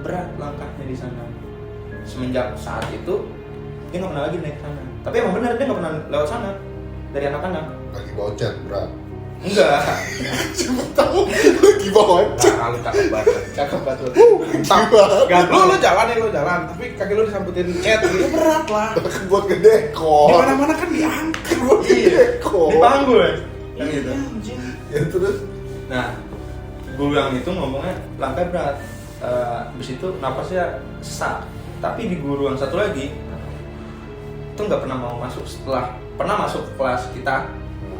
berat langkahnya di sana. Semenjak saat itu dia nggak pernah lagi naik sana. Tapi emang benar dia nggak pernah lewat sana dari anak-anak. Lagi bocet, berat. Enggak. Siapa tahu lagi bocet. Nah, lu cakep banget. Cakep banget. Gimana? Gak, lu jalan ya, lu jalan, tapi kaki lu disambutin cat gitu berat lah. Kan buat ngedekor. Di mana-mana kan diangkat. Buat ngedekor. Dipanggul ya. Kan Iya, gitu. anjing. Ya terus. Nah, guru yang itu ngomongnya langkah berat. Habis itu napasnya sesak. Tapi di guru yang satu lagi itu nggak pernah mau masuk setelah pernah masuk kelas kita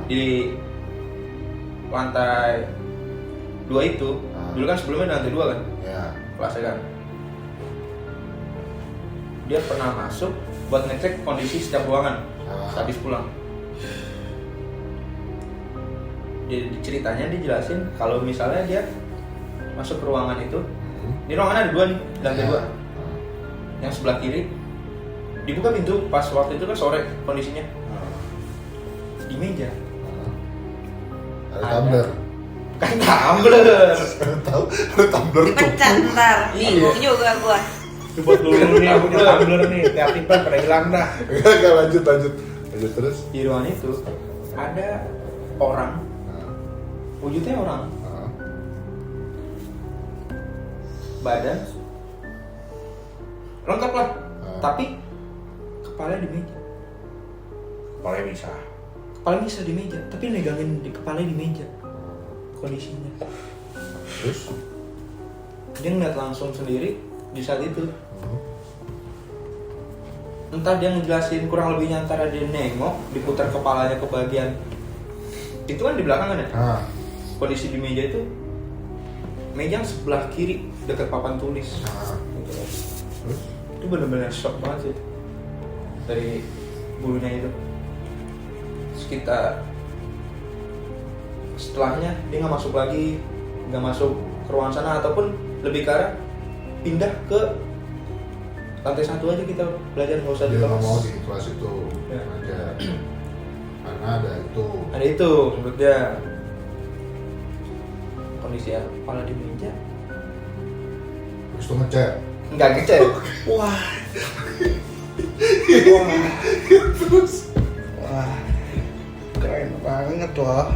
di lantai 2 itu. Dulu kan sebelumnya di lantai 2 kan Ya. kelasnya kan. Dia pernah masuk buat ngecek kondisi setiap ruangan saat habis pulang. Ceritanya dijelasin kalau misalnya dia masuk ke ruangan itu Di ruangan ada 2 nih, lantai 2. Ah. Yang sebelah kiri dibuka pintu pas waktu itu kan sore kondisinya. Di meja Ada tumbler. kan tumbler. Tahu ada tumbler tuh. Pecah ntar. Iya. Bingung juga gua. Coba dulu nih, aku punya tumbler nih, kreatifan pada hilang dah. Enggak, lanjut terus. Di ruangan itu ada orang, Ah, wujudnya orang, ah. badan lengkap lah, Ah. tapi kepala di meja. Kepalanya bisa. Kepala bisa di meja, tapi megangin di kepala di meja. Kondisinya Terus? dia ngeliat langsung sendiri di saat itu. Hmm. Entah dia ngejelasin kurang lebihnya antara dia nengok, diputar kepalanya ke bagian itu kan di belakang kan ya. Ah, Kondisi di meja itu meja yang sebelah kiri dekat papan tulis. ah. Gitu loh. Terus? Itu benar-benar shock banget sih dari bulunya itu. Sekitar setelahnya dia nggak masuk lagi, nggak masuk ke ruangan sana ataupun lebih ke arah pindah ke lantai 1 aja kita belajar, nggak usah di Dia nggak kelas. mau di kelas itu Ya. aja. Karena ada itu. Ada itu menurut dia kondisi kepala di meja Terus tuh ngecek. nggak ngecek. Wah. Terus? Wah. Keren banget loh.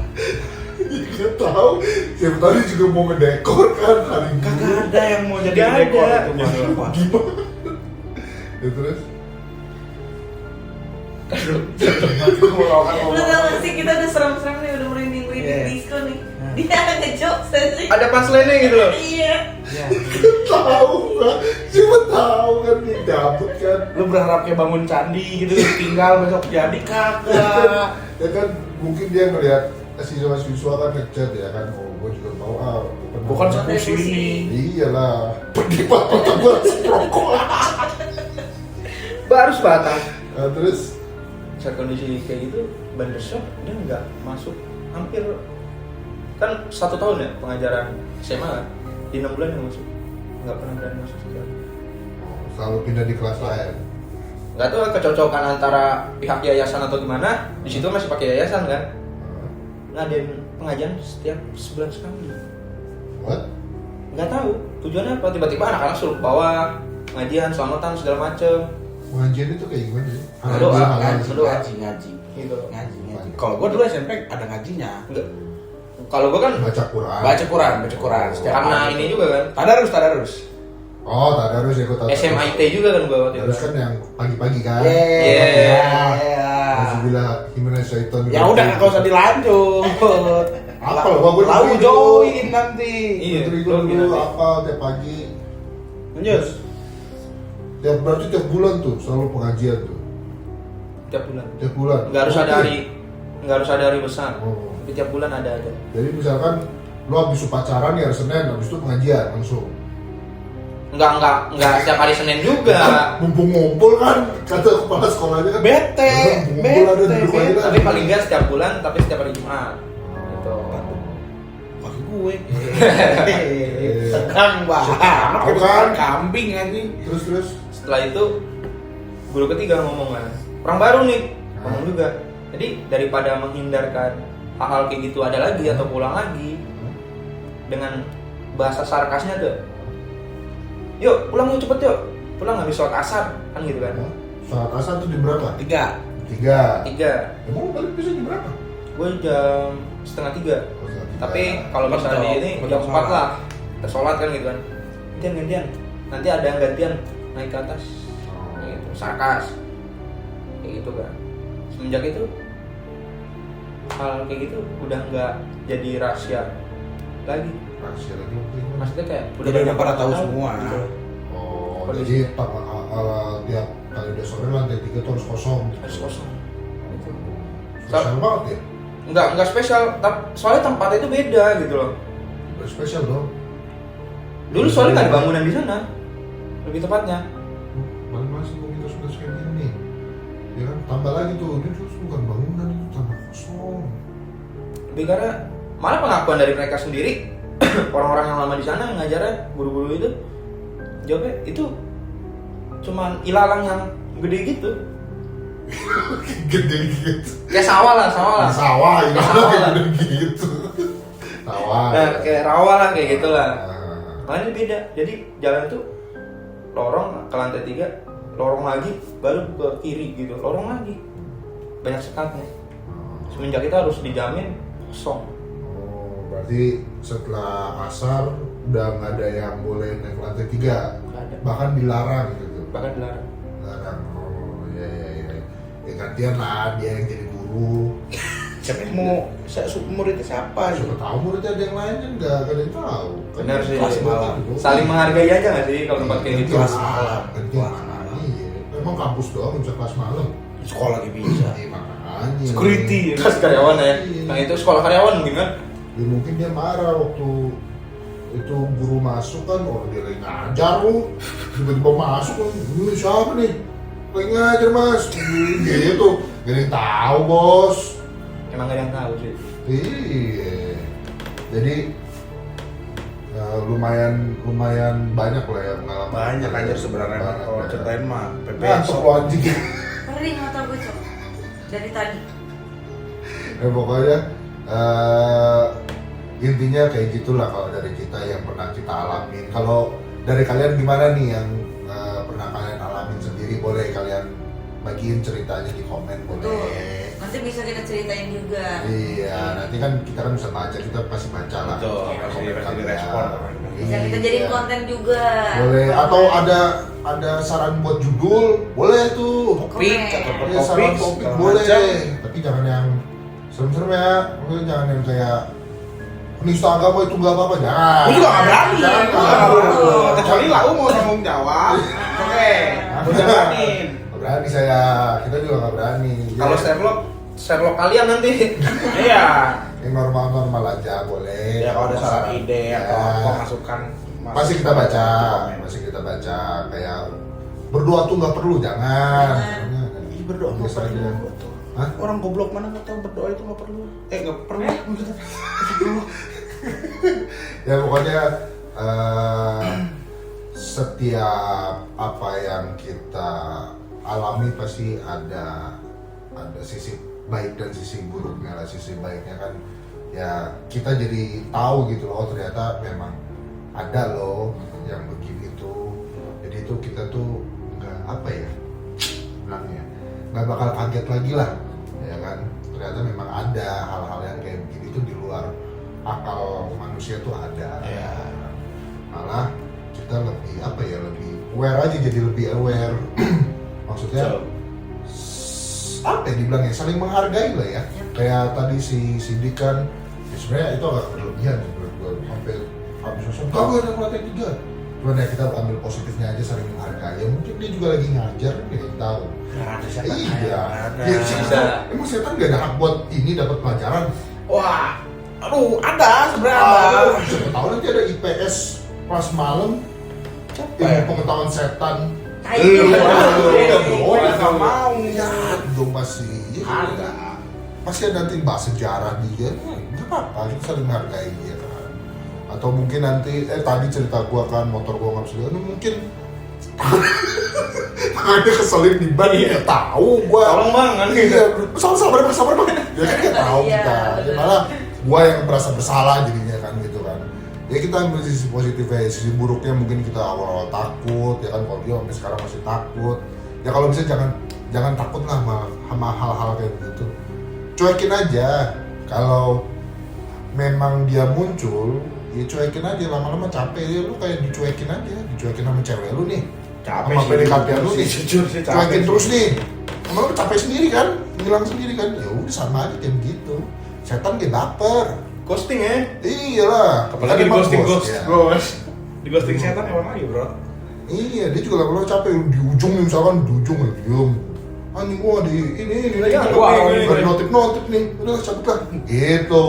Nggak tahu. Siapa tahu dia juga mau ngedekor kan hari ini. Kagak ada yang mau jadi Nggak dekor ada. itu masalah apa? Gimana? Ya terus? Gua mau Lu tau gak sih kita udah serem-serem nih, udah merinding Iya. disco nih. Dia ngejokes sih. Ada punchline-nya gitu loh. Iya. Ya. Tahu kan? Siapa tahu kan dia dapet kan? Lu berharap kayak bangun candi gitu, tinggal besok jadi kagak. Ya kan mungkin dia ngelihat siswa-siswa kan ngechat ya kan, oh gue juga mau Bukan Sampai sepusi ini. iyalah pergi patah gue rokok. Baru sebatang. Nah, terus Saat kondisi kayak gitu, bener shock, dia nggak masuk hampir kan 1 tahun ya pengajaran SMA kan, di 6 bulan yang masuk, nggak pernah berani masuk sekali. selalu pindah di kelas lain. Nggak tahu kecocokan antara pihak yayasan atau gimana, di situ masih pakai yayasan kan, ngadain pengajian setiap sebulan sekali. What? Nggak tahu tujuannya apa, tiba-tiba anak-anak suruh bawa pengajian, selamatan segala macem. Pengajian itu kayak gimana sih? Berdoa, Halal, kan? halal. Berdoa. Ngaji. Gitu. Ngaji. Kalau gua dulu SMP ada ngajinya. Enggak. Kalau gua kan Baca Quran. Baca Quran setiap karena hari. ini juga kan Tadarus. Oh, tadarus ya, tadarus. SMIT juga kan gua waktu itu. Tadarus kan yang pagi-pagi kan. Iya. Alhamdulillah, gimana syaitan. Ya udah nggak usah dilanjut. Apa lo? Gua Tahu nungguin join nanti. Iya, Putri lo dulu gimana? apa tiap pagi. Lanjut. Berarti tiap bulan tuh selalu pengajian tuh. Tiap bulan. Tiap bulan. Nggak harus ada Oke. hari, nggak harus ada hari besar. Oh. Tapi tiap bulan ada aja. Jadi misalkan lo habis upacara nih hari Senin, habis itu pengajian langsung. Nggak setiap hari Senin juga. Mumpung ngumpul kan, kata kepala sekolahnya kan. Bete, Ngumpul ada bete, duduk aja bete. kan. Tapi paling nggak setiap bulan, tapi setiap hari Jumat. Gitu. Kaki gue. Tegang banget. Tahu kan? Kambing anjing. Terus. Setelah itu guru ketiga ngomong kan, orang baru nih ngomong juga. Jadi daripada menghindarkan hal-hal kayak gitu ada lagi atau pulang lagi dengan bahasa sarkasnya tuh, yuk pulang yuk cepet yuk, pulang habis sholat asar kan gitu kan. Saat asar tuh di berapa? 3. 3. 3, Emang balik bisa di berapa? gue jam 2:30. Oh, jam 3. Tapi kalau misalnya di ini Betul, jam 4 lah, kita sholat kan gitu kan. Gantian, nanti ada yang gantian naik ke atas, gitu, sarkas, kayak gitu kan. Semenjak itu hal kayak gitu udah nggak jadi rahasia lagi. Rahasia lagi waktu itu. Maksudnya kayak Jadi udah pada tahu tahu semua. gitu. Oh, jadi tiap kali udah sore lantai 3 tuh harus kosong. Gitu. Harus kosong. Gitu. Spesial banget ya? Nggak spesial, soalnya tempatnya itu beda gitu loh. Udah spesial dong. Dulu soalnya nggak ada bangunan di sana, lebih tepatnya. Balik masih kok kita sudah kayak gini nih. Ya kan, tambah lagi tuh, ini terus bukan bangunan itu tambah kosong. Lebih karena malah pengakuan dari mereka sendiri orang-orang yang lama di sana ngajarnya guru-guru itu Jawabnya itu cuman ilalang yang gede gitu. Gede gitu. Kayak sawah lah. Sawah ini Sawah lah. gede gitu. Sawah. Nah, kayak rawa lah kayak gitulah. Ah. Makanya beda. Jadi jalan tuh lorong ke lantai 3, lorong lagi baru ke kiri gitu. Lorong lagi. Banyak sekatnya. Semenjak itu harus dijamin kosong. Oh, berarti setelah asar udah nggak ada yang boleh naik lantai 3. Nggak ada. Bahkan dilarang gitu. Bahkan dilarang. Dilarang. Oh, iya. Ya gantian lah dia yang jadi guru. Siapa yang mau muridnya siapa? Siapa tahu muridnya ada yang lain kan nggak ada yang tahu. Kan Benar sih. kelas malam. Saling menghargai aja nggak sih kalau tempat kayak gitu? Kelas Kelas malam. malam. Gantian mana? Iya. Emang kampus doang bisa kelas malam. Sekolah lagi bisa. Iya makanya. Security. Kelas karyawan ya. Iya. Nah itu sekolah karyawan mungkin kan? Ya mungkin dia marah waktu itu guru masuk kan, orang dia lagi ngajar lu, tiba-tiba masuk kan, ini siapa nih? Lagi ngajar mas, gitu, gak ada yang tahu bos. Emang gak ada yang tahu sih. Iya, jadi ya, lumayan banyak lah ya pengalaman. Banyak aja sebenarnya kalau ceritain mah. Ngantuk lo anjing. Perih mata gue cok dari tadi. Pokoknya intinya kayak gitulah kalau dari kita yang pernah kita alamin. Kalau dari kalian gimana nih yang pernah kalian alamin sendiri, boleh kalian bagiin ceritanya di komen, Tuh, boleh. nanti bisa kita ceritain juga. Iya, nanti kan kita kan bisa baca, kita pasti baca lah. Betul, komen pasti kalian. direspon. Bisa kita jadiin konten juga. Boleh, atau ada saran buat judul, boleh tuh. Topik atau Iya, saran topik segala boleh, macam. tapi jangan yang serem-serem ya. Maksudnya jangan yang kayak penista agama itu nggak apa-apa, jangan. Gue juga nggak berani. Jangan. Gue nggak berani. Kecuali lau mau tanggung jawab. Oke. Gue jalanin. Nggak berani saya, kita juga nggak berani. Kalau Sherlock kalian nanti. Iya. yang normal-normal aja boleh. Ya kalau ada saran ide atau Ya. apa masukan. Pasti kita baca, pasti kita baca. Kayak berdoa tuh nggak perlu, jangan. Ih, berdoa nggak Biasa aja. perlu. Hah? Orang goblok mana nggak tahu berdoa itu nggak perlu. Nggak perlu. Ya pokoknya setiap apa yang kita alami pasti ada sisi baik dan sisi buruknya lah. Sisi baiknya kan ya kita jadi tahu gitu loh, ternyata memang ada loh yang begini tuh. Jadi itu kita tuh nggak apa ya bilangnya, nggak bakal kaget lagi lah ya kan. Ternyata memang ada hal-hal yang kayak begini tuh di luar akal manusia tuh ada. Ya. Malah kita lebih apa ya, lebih aware aja, jadi lebih aware. Maksudnya apa ya dibilangnya, saling menghargai lah ya. Kayak tadi si Sidik kan ya sebenarnya itu agak berlebihan menurut gue, sampai habis selesai gak ada lantai 3. Cuman ya kita ambil positifnya aja, saling menghargai. Ya mungkin dia juga lagi ngajar kan, dia tahu. Nggak ada setan. Iya. Ada. Ya, emang setan gak ada hak buat ini dapat pelajaran. Wah. Aduh, ada sebenarnya ada. Siapa tahu nanti ada IPS kelas malam, Siapa ilmu ya? pengetahuan setan. Ayo. Nggak mau. Ya, dong pasti. Ada. Pasti ada nanti bahas sejarah dia. Nggak apa-apa, kita saling menghargai dia kan. Atau mungkin nanti, tadi cerita gua kan motor gua nggak bisa jalan, mungkin tangannya keselin di ban, Iya. nggak tahu gua. Tolong bang kan gitu. Iya, sabar bang. Ya kan nggak tahu Iya, kita. Ya, bener. malah gua yang merasa bersalah jadinya kan gitu kan. Ya kita ambil sisi positifnya, sisi buruknya mungkin kita awal-awal takut ya kan, kalau dia sampai sekarang masih takut. Ya kalau bisa jangan takut lah sama hal-hal kayak begitu. Cuekin aja. Kalau memang dia muncul, ya cuekin aja, lama-lama capek ya, lu kayak dicuekin aja, dicuekin sama cewek lu nih. Capek Sama sih. PDKT lu nih. Jujur sih capek. Cuekin terus nih. Sama lu capek sendiri kan, ngilang sendiri kan. Ya udah sama aja kayak begitu. Setan kayak baper. Ghosting ya. Iyalah. Apalagi di Emang ghosting bos, ya. Di ghosting setan emang lagi bro. Iya, dia juga lama-lama capek di ujung nih, misalkan di ujung ya diem. Anjing gua di ini Jangan, gua ini. ada notif nih. Udah cabut lah. Gitu.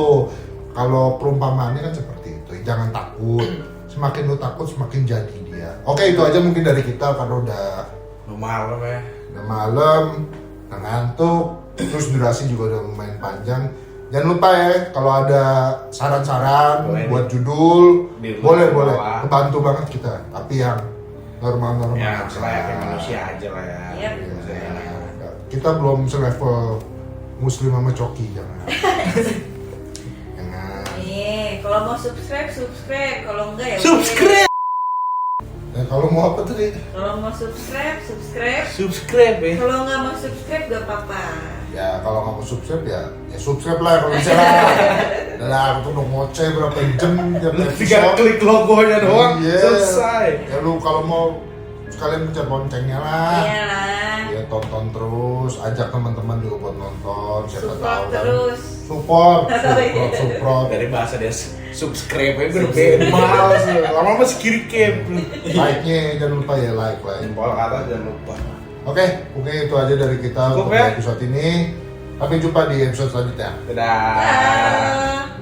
Kalau perumpamaannya kan seperti itu. Jangan takut. Semakin lu takut semakin jadi dia. Oke, itu aja mungkin dari kita karena udah Lu malam ya. malam, udah ngantuk, terus durasi juga udah lumayan panjang. Jangan lupa ya, kalau ada saran-saran Boleh buat judul, di boleh, bawah. kebantu banget kita. Tapi yang normal-normal. Ya, selayaknya manusia aja lah ya. Iya. Ya, kita belum selevel Muslim sama Coki, jangan. Jangan. Nih, kalau mau subscribe, kalau enggak ya Subscribe. Kalau mau apa tadi? Kalau mau subscribe. Subscribe ya. Kalau nggak mau subscribe gak apa-apa. Ya kalau nggak mau subscribe ya subscribe lah kalau bisa lah. Udah aku tuh udah ngoceh berapa jam tiap Tinggal episode. klik logonya doang, Iya. selesai. Ya lu kalau mau sekalian pencet loncengnya lah. Iyalah. Ya tonton terus, ajak teman-teman juga buat nonton. Siapa Support tahu kan. terus. Support. Dari bahasa dia subscribe aja udah males. Lama-lama sekiri cap. Like-nya jangan lupa ya like. Jempol ke atas jangan lupa. Oke, mungkin itu aja dari kita Cukup untuk ya? episode ini. Sampai jumpa di episode selanjutnya. Dadah. Dah.